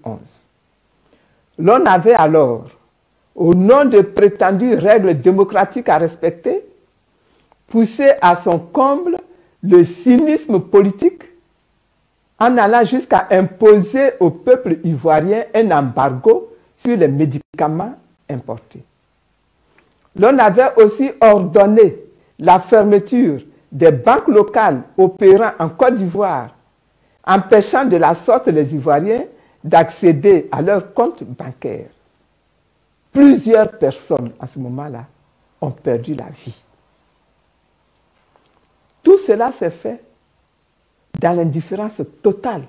L'on avait alors, au nom de prétendues règles démocratiques à respecter, poussé à son comble le cynisme politique en allant jusqu'à imposer au peuple ivoirien un embargo sur les médicaments importés. L'on avait aussi ordonné la fermeture des banques locales opérant en Côte d'Ivoire, empêchant de la sorte les Ivoiriens d'accéder à leurs comptes bancaires. Plusieurs personnes à ce moment-là ont perdu la vie. Tout cela s'est fait dans l'indifférence totale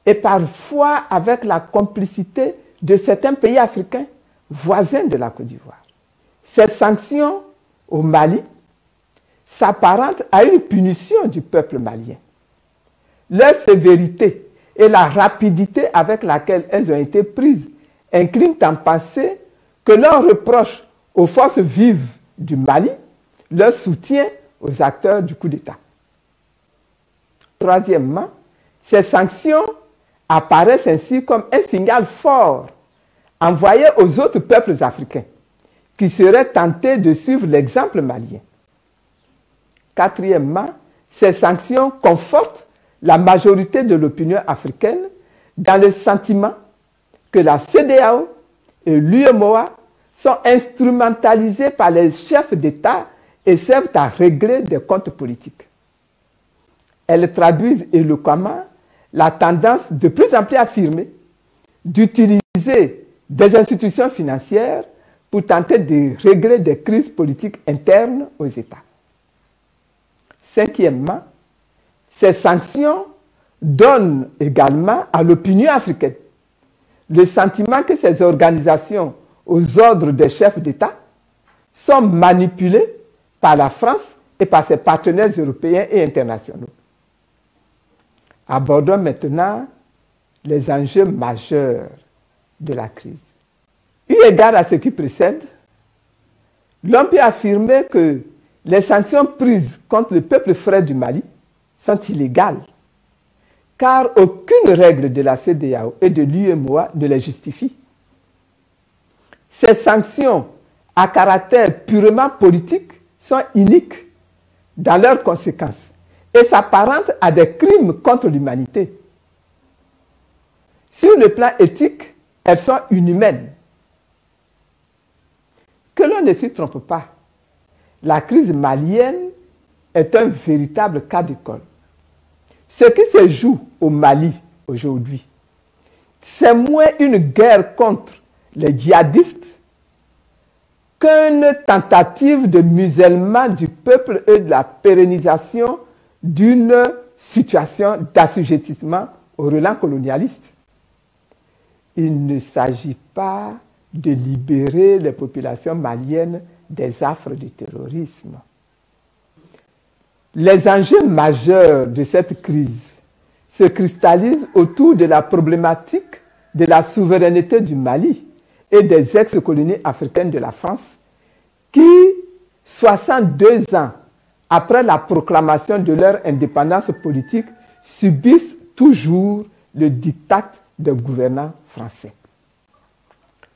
et parfois avec la complicité de certains pays africains voisins de la Côte d'Ivoire. Ces sanctions au Mali s'apparentent à une punition du peuple malien. Leur sévérité et la rapidité avec laquelle elles ont été prises inclinent à penser que l'on reproche aux forces vives du Mali leur soutien aux acteurs du coup d'État. Troisièmement, ces sanctions apparaissent ainsi comme un signal fort envoyé aux autres peuples africains qui seraient tentés de suivre l'exemple malien. Quatrièmement, ces sanctions confortent la majorité de l'opinion africaine dans le sentiment que la CEDEAO et l'UEMOA sont instrumentalisés par les chefs d'État et servent à régler des comptes politiques. Elles traduisent éloquemment la tendance de plus en plus affirmée d'utiliser des institutions financières pour tenter de régler des crises politiques internes aux États. Cinquièmement, ces sanctions donnent également à l'opinion africaine le sentiment que ces organisations aux ordres des chefs d'État sont manipulées par la France et par ses partenaires européens et internationaux. Abordons maintenant les enjeux majeurs de la crise. Eu égard à ce qui précède, l'on peut affirmer que les sanctions prises contre le peuple frère du Mali sont illégales, car aucune règle de la CEDEAO et de l'UEMOA ne les justifie. Ces sanctions à caractère purement politique sont iniques dans leurs conséquences et s'apparentent à des crimes contre l'humanité. Sur le plan éthique, elles sont inhumaines. Que l'on ne s'y trompe pas, la crise malienne est un véritable cas d'école. Ce qui se joue au Mali aujourd'hui, c'est moins une guerre contre les djihadistes qu'une tentative de musellement du peuple et de la pérennisation d'une situation d'assujettissement au relent colonialiste. Il ne s'agit pas de libérer les populations maliennes des affres du terrorisme. Les enjeux majeurs de cette crise se cristallisent autour de la problématique de la souveraineté du Mali et des ex-colonies africaines de la France, qui, 62 ans après la proclamation de leur indépendance politique, subissent toujours le diktat des gouvernants français.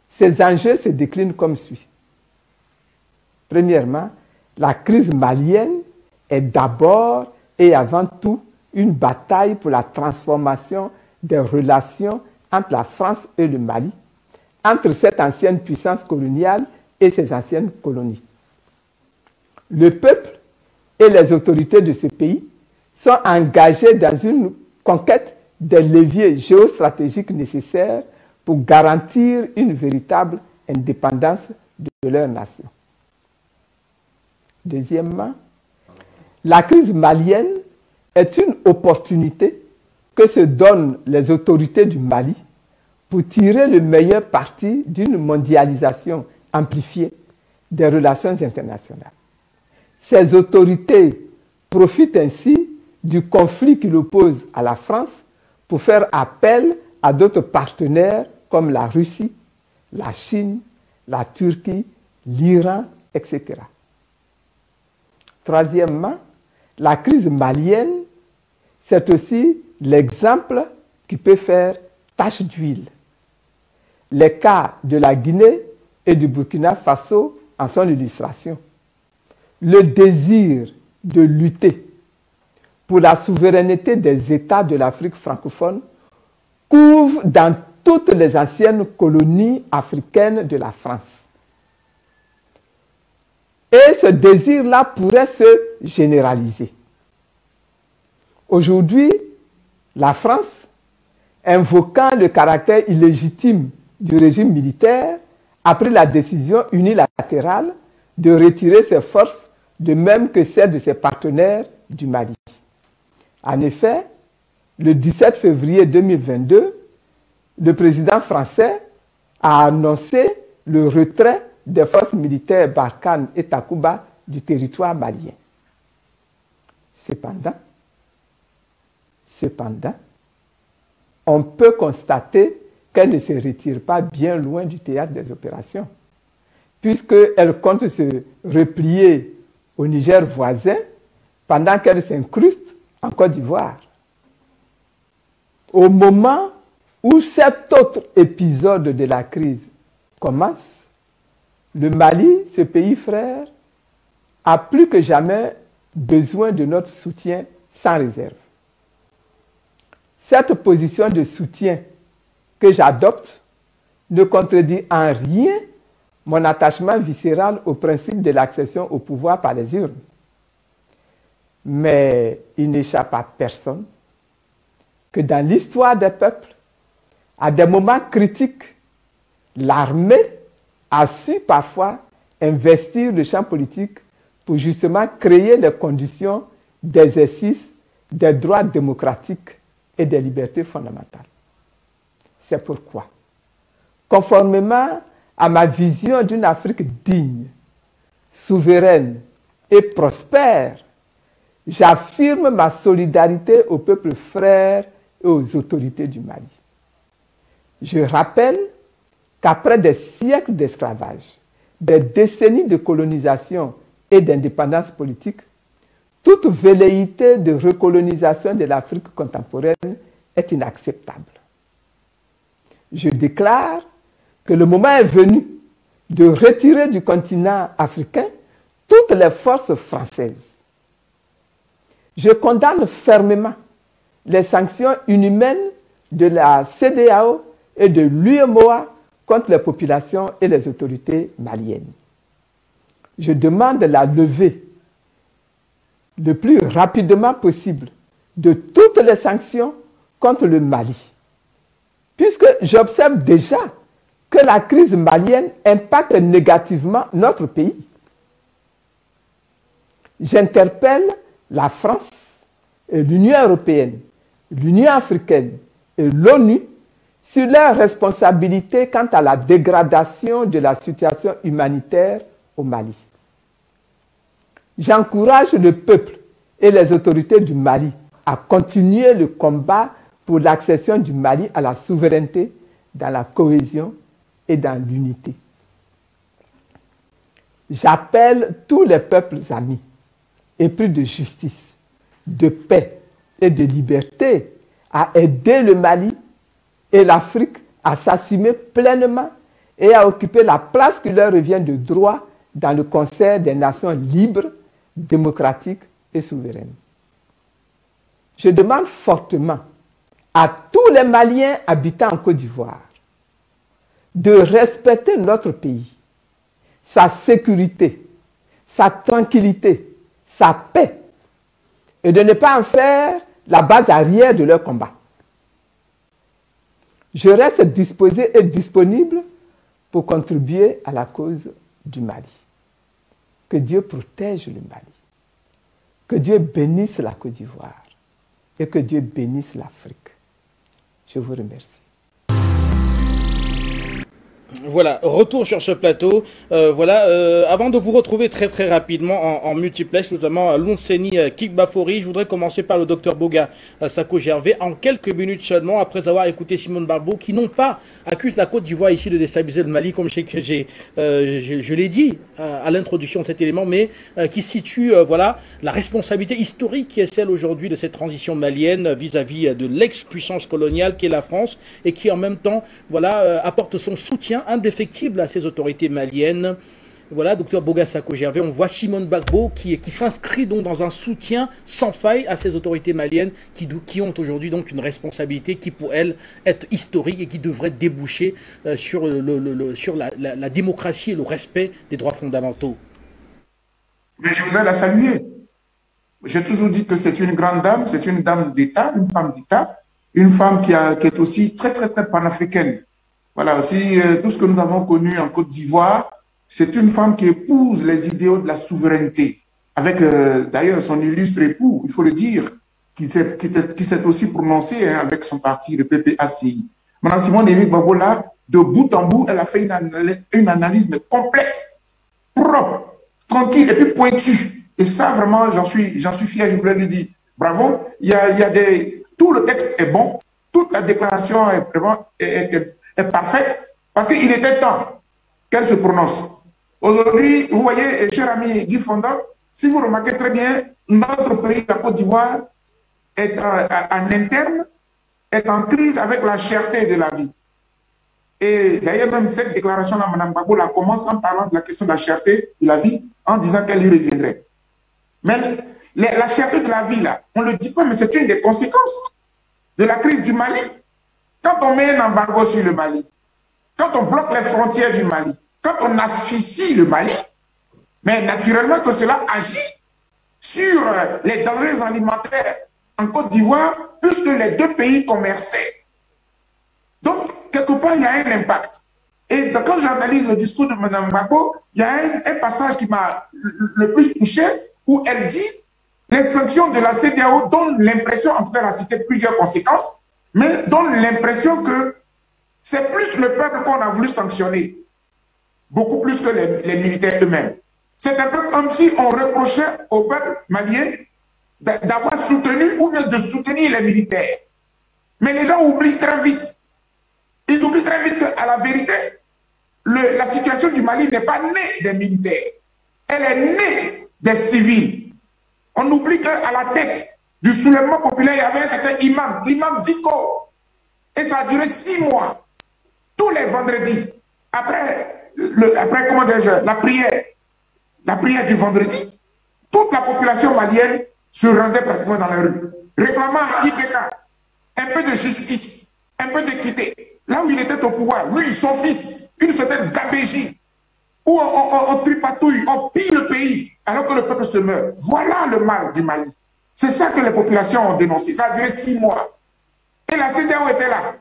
Ces enjeux se déclinent comme suit. Premièrement, la crise malienne est d'abord et avant tout une bataille pour la transformation des relations entre la France et le Mali, entre cette ancienne puissance coloniale et ses anciennes colonies. Le peuple et les autorités de ce pays sont engagés dans une conquête des leviers géostratégiques nécessaires pour garantir une véritable indépendance de leur nation. Deuxièmement, la crise malienne est une opportunité que se donnent les autorités du Mali pour tirer le meilleur parti d'une mondialisation amplifiée des relations internationales. Ces autorités profitent ainsi du conflit qui l'oppose à la France pour faire appel à d'autres partenaires comme la Russie, la Chine, la Turquie, l'Iran, etc. Troisièmement, la crise malienne, c'est aussi l'exemple qui peut faire tache d'huile. Les cas de la Guinée et du Burkina Faso en sont l'illustration. Le désir de lutter pour la souveraineté des États de l'Afrique francophone couvre dans toutes les anciennes colonies africaines de la France. Et ce désir-là pourrait se généraliser. Aujourd'hui, la France, invoquant le caractère illégitime du régime militaire, a pris la décision unilatérale de retirer ses forces, de même que celles de ses partenaires du Mali. En effet, le 17 février 2022, le président français a annoncé le retrait des forces militaires Barkhane et Takuba du territoire malien. Cependant, on peut constater qu'elle ne se retire pas bien loin du théâtre des opérations, puisqu'elle compte se replier au Niger voisin pendant qu'elle s'incruste en Côte d'Ivoire. Au moment où cet autre épisode de la crise commence, le Mali, ce pays frère, a plus que jamais besoin de notre soutien sans réserve. Cette position de soutien que j'adopte ne contredit en rien mon attachement viscéral au principe de l'accession au pouvoir par les urnes. Mais il n'échappe à personne que dans l'histoire des peuples, à des moments critiques, l'armée a su parfois investir le champ politique pour justement créer les conditions d'exercice des droits démocratiques et des libertés fondamentales. C'est pourquoi, conformément à ma vision d'une Afrique digne, souveraine et prospère, j'affirme ma solidarité au peuple frère et aux autorités du Mali. Je rappelle qu'après des siècles d'esclavage, des décennies de colonisation et d'indépendance politique, toute velléité de recolonisation de l'Afrique contemporaine est inacceptable. Je déclare que le moment est venu de retirer du continent africain toutes les forces françaises. Je condamne fermement les sanctions inhumaines de la CEDEAO et de l'UEMOA contre les populations et les autorités maliennes. Je demande la levée le plus rapidement possible de toutes les sanctions contre le Mali, puisque j'observe déjà que la crise malienne impacte négativement notre pays. J'interpelle la France, l'Union européenne, l'Union africaine et l'ONU sur leurs responsabilités quant à la dégradation de la situation humanitaire au Mali. J'encourage le peuple et les autorités du Mali à continuer le combat pour l'accession du Mali à la souveraineté dans la cohésion et dans l'unité. j'appelle tous les peuples amis, épris de justice, de paix et de liberté, à aider le Mali et l'Afrique à s'assumer pleinement et à occuper la place qui leur revient de droit dans le concert des nations libres, démocratiques et souveraines. Je demande fortement à tous les Maliens habitant en Côte d'Ivoire de respecter notre pays, sa sécurité, sa tranquillité, sa paix, et de ne pas en faire la base arrière de leur combat. Je reste disposé et disponible pour contribuer à la cause du Mali. Que Dieu protège le Mali. Que Dieu bénisse la Côte d'Ivoire. Et que Dieu bénisse l'Afrique. Je vous remercie.
Voilà, retour sur ce plateau. Avant de vous retrouver très rapidement en multiplex, notamment à Lonseni Kikbafori, je voudrais commencer par le docteur Boga Sako-Gervais en quelques minutes seulement, après avoir écouté Simone Gbagbo, qui non pas accuse la Côte d'Ivoire ici de déstabiliser le Mali, comme je l'ai dit à l'introduction de cet élément, mais qui situe la responsabilité historique qui est celle aujourd'hui de cette transition malienne vis-à-vis de l'ex-puissance coloniale qui est la France, et qui en même temps apporte son soutien indéfectible à ces autorités maliennes. Voilà, docteur Boga Sako-Gervais, on voit Simone Gbagbo qui s'inscrit donc dans un soutien sans faille à ces autorités maliennes qui ont aujourd'hui donc une responsabilité qui pour elles est historique et qui devrait déboucher sur la démocratie et le respect des droits fondamentaux.
Mais je voudrais la saluer. J'ai toujours dit que c'est une grande dame, c'est une dame d'État, une femme d'État, une femme qui est aussi très panafricaine. Voilà, aussi, tout ce que nous avons connu en Côte d'Ivoire, c'est une femme qui épouse les idéaux de la souveraineté, avec d'ailleurs son illustre époux, il faut le dire, qui s'est aussi prononcé avec son parti, le PPACI. Madame Simone Gbagbo, là, de bout en bout, elle a fait une analyse complète, propre, tranquille et puis pointue. Et ça, vraiment, j'en suis fier, je voulais lui dire. Bravo, tout le texte est bon, toute la déclaration est parfaite, parce qu'il était temps qu'elle se prononce. Aujourd'hui, vous voyez, cher ami Guy Fonda, si vous remarquez très bien, notre pays, la Côte d'Ivoire, est en interne, est en crise avec la cherté de la vie. Et d'ailleurs, même cette déclaration-là, Mme Gbagbo la commence en parlant de la question de la cherté de la vie, en disant qu'elle y reviendrait. Mais la cherté de la vie, là, on ne le dit pas, mais c'est une des conséquences de la crise du Mali. Quand on met un embargo sur le Mali, quand on bloque les frontières du Mali, quand on asphyxie le Mali, mais naturellement que cela agit sur les denrées alimentaires en Côte d'Ivoire, puisque les deux pays commerçaient. Donc, quelque part, il y a un impact. Et quand j'analyse le discours de Mme Gbagbo, il y a un passage qui m'a le plus touché, où elle dit les sanctions de la CEDEAO donnent l'impression, en tout cas, elle a cité plusieurs conséquences, mais donne l'impression que c'est plus le peuple qu'on a voulu sanctionner, beaucoup plus que les militaires eux-mêmes. C'est un peu comme si on reprochait au peuple malien d'avoir soutenu ou de soutenir les militaires. Mais les gens oublient très vite. Ils oublient très vite qu'à la vérité, la situation du Mali n'est pas née des militaires. Elle est née des civils. On oublie qu'à la tête du soulèvement populaire, il y avait un certain imam, l'imam Diko. Et ça a duré 6 mois. Tous les vendredis, après comment dire, la prière du vendredi, toute la population malienne se rendait pratiquement dans la rue, réclamant à IBK un peu de justice, un peu d'équité. Là où il était au pouvoir, lui, son fils, une certaine gabégie, où on tripatouille, on pille le pays, alors que le peuple se meurt. Voilà le mal du Mali. C'est ça que les populations ont dénoncé. Ça a duré 6 mois. Et la CEDEAO était là.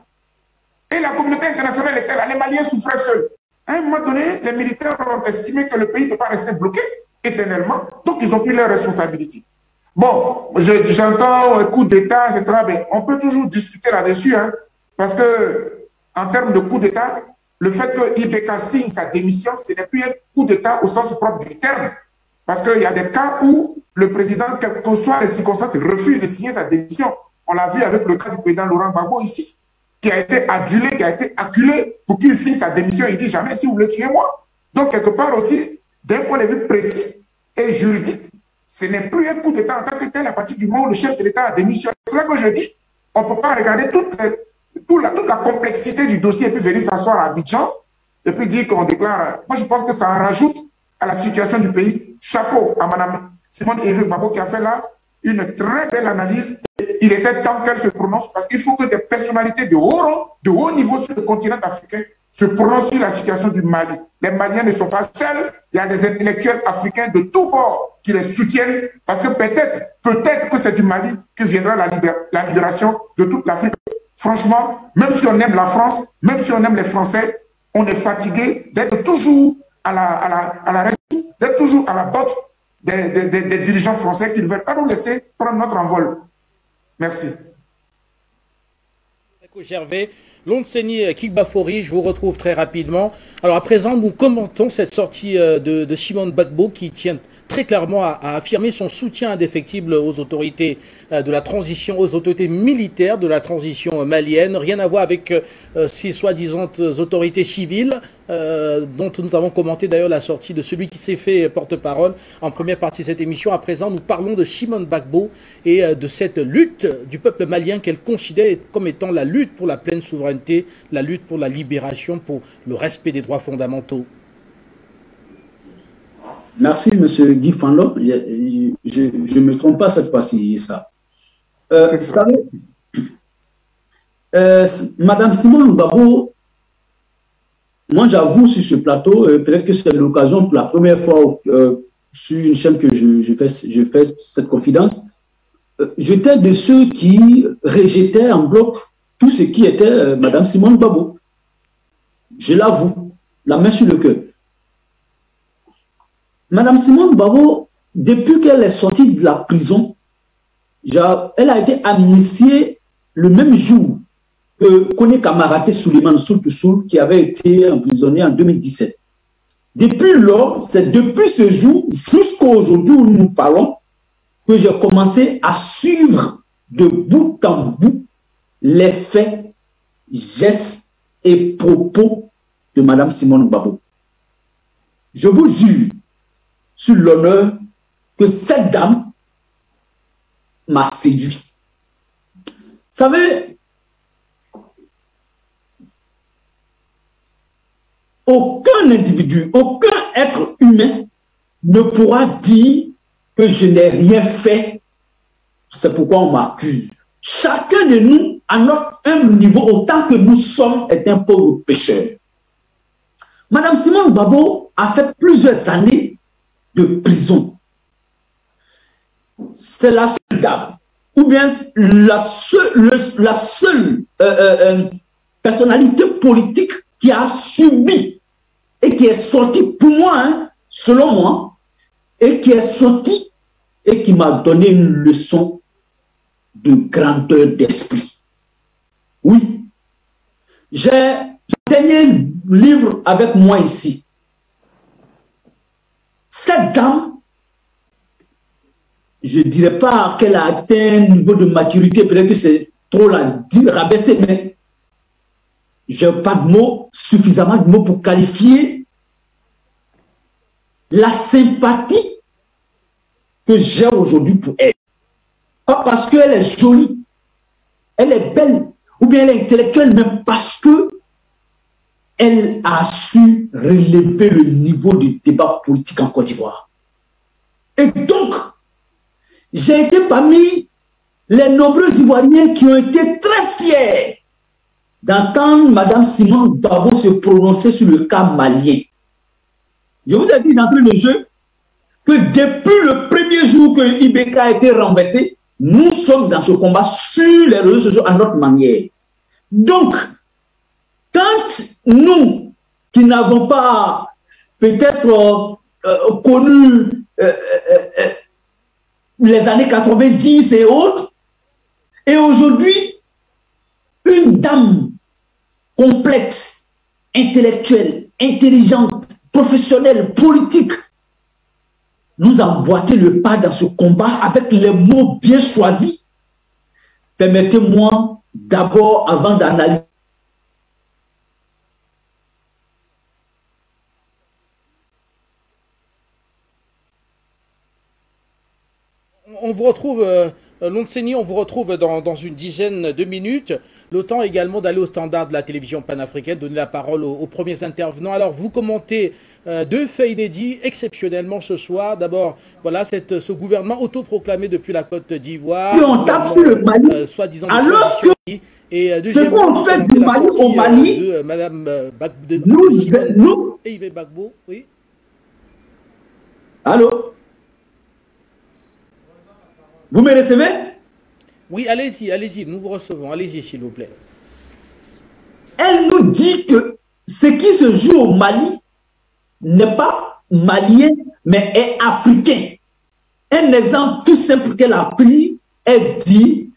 Et la communauté internationale était là. Les Maliens souffraient seuls. À un moment donné, les militaires ont estimé que le pays ne peut pas rester bloqué éternellement. Donc, ils ont pris leurs responsabilités. Bon, j'entends coup d'État, etc. Mais on peut toujours discuter là-dessus. Parce que, en termes de coup d'État, le fait que IBK signe sa démission, ce n'est plus un coup d'État au sens propre du terme. Parce qu'il y a des cas où le président, quelles que soient les circonstances, refuse de signer sa démission. On l'a vu avec le cas du président Laurent Gbagbo ici, qui a été adulé, qui a été acculé pour qu'il signe sa démission. Il dit jamais, si vous voulez tuer moi. Donc, quelque part aussi, d'un point de vue précis et juridique, ce n'est plus un coup d'État en tant que tel à partir du moment où le chef de l'État a démissionné. C'est là que je dis, on ne peut pas regarder toute la complexité du dossier et puis venir s'asseoir à Abidjan et puis dire qu'on déclare. Moi, je pense que ça en rajoute à la situation du pays. Chapeau à Mme Simone Éric Gbagbo qui a fait là une très belle analyse. Il était temps qu'elle se prononce parce qu'il faut que des personnalités de haut rang, de haut niveau sur le continent africain se prononcent sur la situation du Mali. Les Maliens ne sont pas seuls. Il y a des intellectuels africains de tous bords qui les soutiennent parce que peut-être que c'est du Mali que viendra la libération de toute l'Afrique. Franchement, même si on aime la France, même si on aime les Français, on est fatigué d'être toujours d'être toujours à la botte des dirigeants français qui ne veulent pas nous laisser prendre notre envol. Merci.
Gervais, Lonseni Kikbafori, je vous retrouve très rapidement. Alors à présent, nous commentons cette sortie de Simone Gbagbo qui tient très clairement à affirmer son soutien indéfectible aux autorités de la transition, aux autorités militaires de la transition malienne. Rien à voir avec ces soi-disant autorités civiles dont nous avons commenté d'ailleurs la sortie de celui qui s'est fait porte-parole en première partie de cette émission. À présent, nous parlons de Simone Gbagbo et de cette lutte du peuple malien qu'elle considère comme étant la lutte pour la pleine souveraineté, la lutte pour la libération, pour le respect des droits fondamentaux.
Merci, M. Guy Fanlo. Je ne me trompe pas cette fois-ci, ça. Vous savez, Madame Simone Gbagbo, moi j'avoue sur ce plateau, peut-être que c'est l'occasion pour la première fois sur une chaîne que je fais cette confidence, j'étais de ceux qui rejetaient en bloc tout ce qui était Madame Simone Gbagbo. Je l'avoue, la main sur le cœur. Madame Simone Gbagbo, depuis qu'elle est sortie de la prison, elle a été amnistiée le même jour que Kone Kamaraté Suleiman Soul qui avait été emprisonné en 2017. Depuis lors, c'est depuis ce jour jusqu'à aujourd'hui où nous parlons que j'ai commencé à suivre de bout en bout les faits, gestes et propos de Madame Simone Gbagbo. Je vous jure sur l'honneur que cette dame m'a séduit. Vous savez, aucun individu, aucun être humain ne pourra dire que je n'ai rien fait. C'est pourquoi on m'accuse. Chacun de nous, à notre humble niveau, autant que nous sommes, est un pauvre pécheur. Madame Simone Gbagbo a fait plusieurs années de prison. C'est la seule dame, ou bien la seule personnalité politique qui a subi et qui est sortie, pour moi, hein, selon moi, et qui est sortie et qui m'a donné une leçon de grandeur d'esprit. Oui, j'ai le dernier livre avec moi ici. Cette dame, je ne dirais pas qu'elle a atteint un niveau de maturité, peut-être que c'est trop la rabaisser, mais je n'ai pas de mots, suffisamment de mots pour qualifier la sympathie que j'ai aujourd'hui pour elle. Pas parce qu'elle est jolie, elle est belle, ou bien elle est intellectuelle, mais parce que elle a su relever le niveau du débat politique en Côte d'Ivoire. Et donc, j'ai été parmi les nombreux Ivoiriens qui ont été très fiers d'entendre Mme Simone Gbagbo se prononcer sur le cas malien. Je vous ai dit d'entrée de jeu que depuis le premier jour que IBK a été renversé, nous sommes dans ce combat sur les réseaux sociaux à notre manière. Donc, quand nous, qui n'avons pas peut-être connu les années 90 et autres, et aujourd'hui, une dame complète, intellectuelle, intelligente, professionnelle, politique, nous a emboîté le pas dans ce combat avec les mots bien choisis. Permettez-moi d'abord, avant d'analyser
on vous retrouve, Lonseni, on vous retrouve dans une dizaine de minutes. Le temps également d'aller au standard de la télévision panafricaine, donner la parole aux premiers intervenants. Alors, vous commentez deux faits inédits exceptionnellement ce soir. D'abord, voilà, ce gouvernement autoproclamé depuis la Côte d'Ivoire.
On tape sur le Mali.
Soi-disant
Alors que ce qu'on fait du Mali au Mali,
de Madame
nous,
et Yves Bagbo, oui.
Allô? Vous me recevez?
Oui, allez-y, allez-y, nous vous recevons. Allez-y, s'il vous plaît.
Elle nous dit que ce qui se joue au Mali n'est pas malien, mais est africain. Un exemple tout simple qu'elle a pris, elle dit,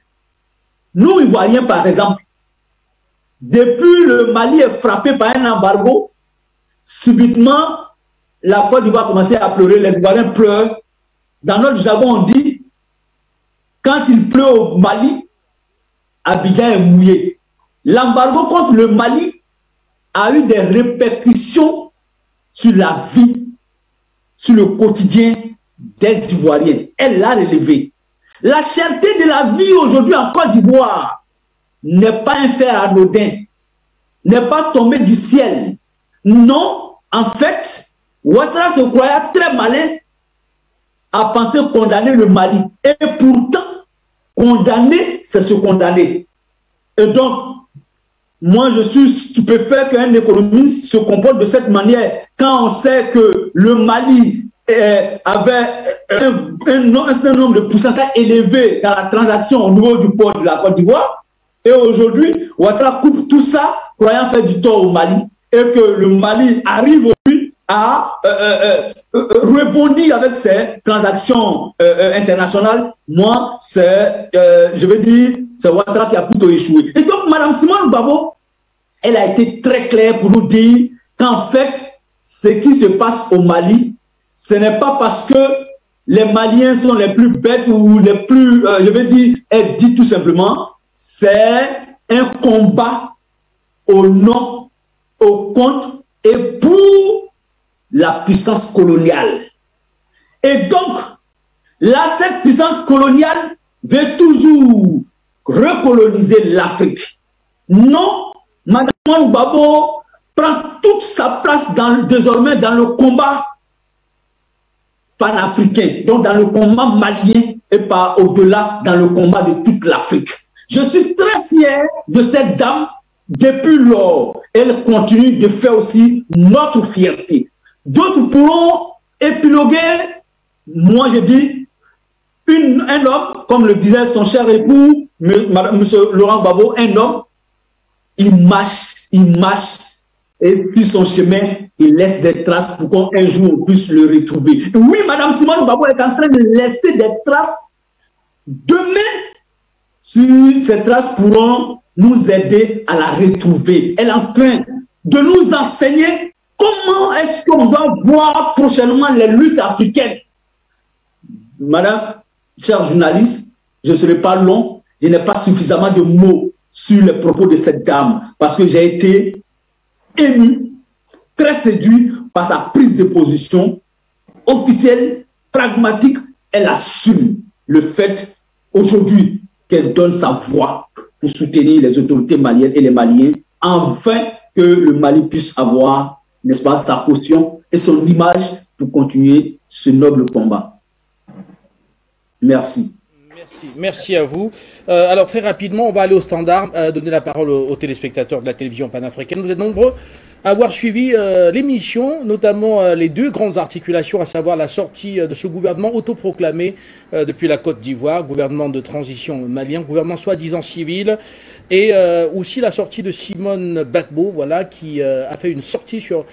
nous, Ivoiriens, par exemple, depuis le Mali est frappé par un embargo, subitement, la Côte d'Ivoire a commencé à pleurer, les Ivoiriens pleurent. Dans notre jargon, on dit, quand il pleut au Mali, Abidjan est mouillé. L'embargo contre le Mali a eu des répercussions sur la vie, sur le quotidien des Ivoiriens. Elle l'a relevé. La cherté de la vie aujourd'hui en Côte d'Ivoire n'est pas un fait anodin, n'est pas tombé du ciel. Non, en fait, Ouattara se croyait très malin à penser condamner le Mali. Et pourtant, condamner, c'est se condamner. Et donc, moi, je suis stupéfait qu'un économiste se comporte de cette manière quand on sait que le Mali avait un certain nombre de pourcentages élevés dans la transaction au niveau du port de la Côte d'Ivoire. Et aujourd'hui, Ouattara coupe tout ça, croyant faire du tort au Mali. Et que le Mali arrive aujourd'hui à rebondir avec ces transactions internationales. Moi, c'est, je vais dire, c'est Ouattara qui a plutôt échoué. Et donc, Mme Simone Babo, elle a été très claire pour nous dire qu'en fait, ce qui se passe au Mali, ce n'est pas parce que les Maliens sont les plus bêtes ou les plus, je vais dire, elle dit tout simplement, c'est un combat au nom, au compte et pour la puissance coloniale. Et donc, là, cette puissance coloniale veut toujours recoloniser l'Afrique. Non, Mme Babo prend toute sa place désormais dans le combat panafricain, donc dans le combat malien et pas au-delà dans le combat de toute l'Afrique. Je suis très fier de cette dame. Depuis lors, elle continue de faire aussi notre fierté. D'autres pourront épiloguer. Moi, je dis, un homme, comme le disait son cher époux, M. Laurent Gbagbo, un homme, il marche, et puis son chemin, il laisse des traces pour qu'un jour on puisse le retrouver. Et oui, Mme Simone Gbagbo est en train de laisser des traces. Demain, ces traces pourront nous aider à la retrouver. Elle est en train de nous enseigner comment est-ce qu'on doit voir prochainement les luttes africaines. Madame, chère journaliste, je ne serai pas long, je n'ai pas suffisamment de mots sur les propos de cette dame parce que j'ai été ému, très séduit par sa prise de position officielle, pragmatique. Elle assume le fait aujourd'hui qu'elle donne sa voix pour soutenir les autorités maliennes et les Maliens, afin que le Mali puisse avoir, n'est-ce pas, sa caution et son image pour continuer ce noble combat. Merci.
Merci à vous. Alors très rapidement, on va aller au standard, donner la parole aux téléspectateurs de la télévision panafricaine. Vous êtes nombreux à avoir suivi l'émission, notamment les deux grandes articulations, à savoir la sortie de ce gouvernement autoproclamé depuis la Côte d'Ivoire, gouvernement de transition malien, gouvernement soi-disant civil, et aussi la sortie de Simone Bagbo, voilà, qui a fait une sortie sur,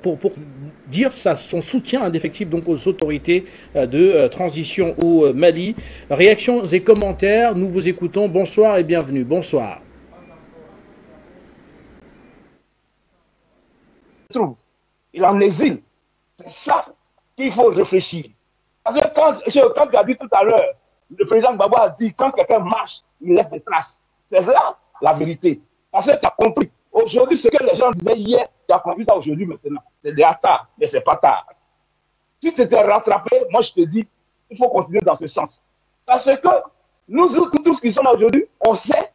pour dire son soutien indéfectible donc aux autorités de transition au Mali. Réactions et commentaires, nous vous écoutons. Bonsoir et bienvenue. Bonsoir.
Il est en exil. C'est ça qu'il faut réfléchir. Parce que quand tu as dit tout à l'heure, le président Gbagbo a dit quand quelqu'un marche, il laisse des traces. C'est là la vérité. Parce que tu as compris. Aujourd'hui, ce que les gens disaient hier, tu as compris ça aujourd'hui maintenant. C'est déjà tard, mais ce n'est pas tard. Si tu t'es rattrapé, moi je te dis, il faut continuer dans ce sens. Parce que nous tous qui sommes là aujourd'hui, on sait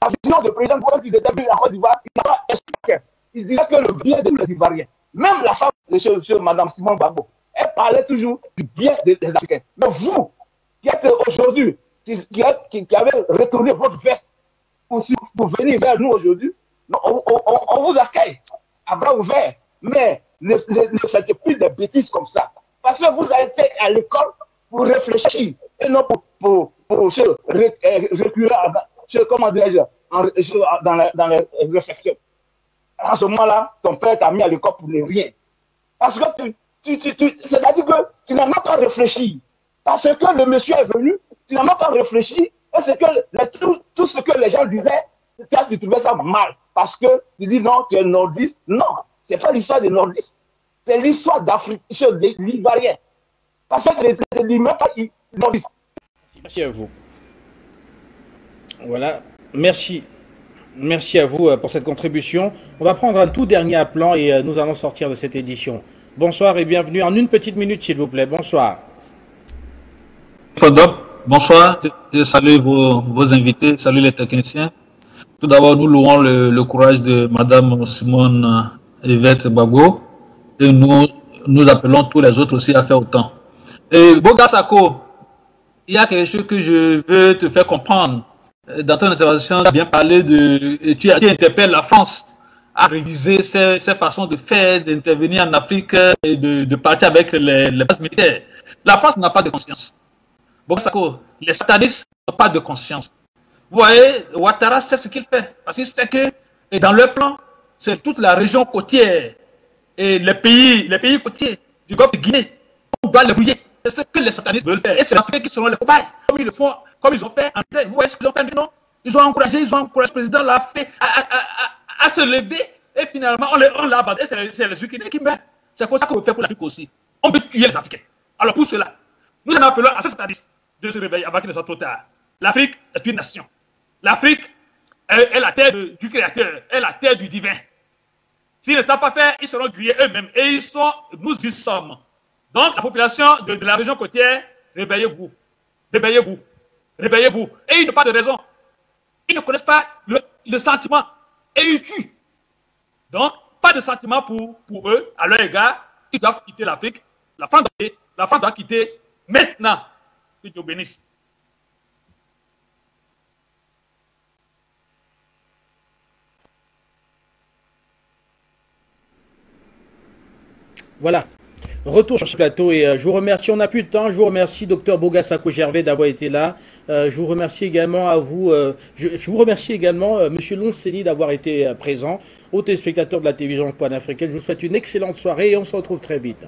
la vision du président Gouin, s'ils étaient venus en Côte d'Ivoire, il n'a pas expliqué. Il disait que le bien de tous les Ivoiriens, même la femme de Mme Simone Gbagbo, elle parlait toujours du bien des Africains. Mais vous, qui êtes aujourd'hui, qui avez retourné votre veste pour venir vers nous aujourd'hui, on vous accueille à bras ouverts. Mais ne faites plus de bêtises comme ça. Parce que vous avez été à l'école pour réfléchir et non pour se reculer comment dirais-je, dans les réflexions. En ce moment-là, ton père t'a mis à l'école pour ne rien. Parce que c'est-à-dire que tu n'as même pas réfléchi. Parce que le monsieur est venu, tu n'as même pas réfléchi. Et c'est que tout ce que les gens disaient, tu trouvais ça mal. Parce que tu dis non, tu es nordiste. Non, ce n'est pas l'histoire des nordistes. C'est l'histoire d'Afrique, des Ivoiriens. Parce que les dis même pas nordistes.
Merci à vous. Voilà. Merci. Merci à vous pour cette contribution. On va prendre un tout dernier appelant et nous allons sortir de cette édition. Bonsoir et bienvenue en une petite minute, s'il vous plaît. Bonsoir.
Bonsoir. Je salue vos invités, salue les techniciens. Tout d'abord, nous louons le courage de Mme Simone Yvette Gbagbo et nous appelons tous les autres aussi à faire autant. Et Boga Sako, il y a quelque chose que je veux te faire comprendre. Dans ton intervention, tu as bien parlé tu interpelles la France à réviser ses façons de faire, d'intervenir en Afrique et de partir avec les bases militaires. La France n'a pas de conscience. Boga Sako, les satanistes n'ont pas de conscience. Vous voyez, Ouattara sait ce qu'il fait. Parce qu'il sait que dans leur plan, c'est toute la région côtière et les pays côtiers du golfe de Guinée. On doit les bouiller. C'est ce que les satanistes veulent faire. Et c'est l'Afrique qui seront les cobayes. Comme ils le font, comme ils ont fait en Ukraine. Vous voyez ce qu'ils ont fait maintenant? Ils ont encouragé le président l'a fait à se lever. Et finalement, on l'a abattu. Et c'est les Ukrainiens qui meurent. C'est comme ça qu'on fait pour l'Afrique aussi. On peut tuer les Africains. Alors pour cela, nous en appelons à ces satanistes de se réveiller avant qu'il ne soit trop tard. L'Afrique est une nation. L'Afrique est la terre du Créateur, est la terre du divin. S'ils ne savent pas faire, ils seront grillés eux-mêmes. Et nous y sommes. Donc, la population de la région côtière, réveillez-vous. Réveillez-vous. Réveillez-vous. Et ils n'ont pas de raison. Ils ne connaissent pas le sentiment. Et ils tuent. Donc, pas de sentiment pour eux, à leur égard. Ils doivent quitter l'Afrique. La France doit quitter maintenant. Que Dieu bénisse.
Voilà, retour sur ce plateau et je vous remercie, on n'a plus de temps, je vous remercie Dr Boga Sako Gervais d'avoir été là, je vous remercie également à vous, je vous remercie également Monsieur Lonceli d'avoir été présent, aux téléspectateurs de la télévision panafricaine, je vous souhaite une excellente soirée et on se retrouve très vite.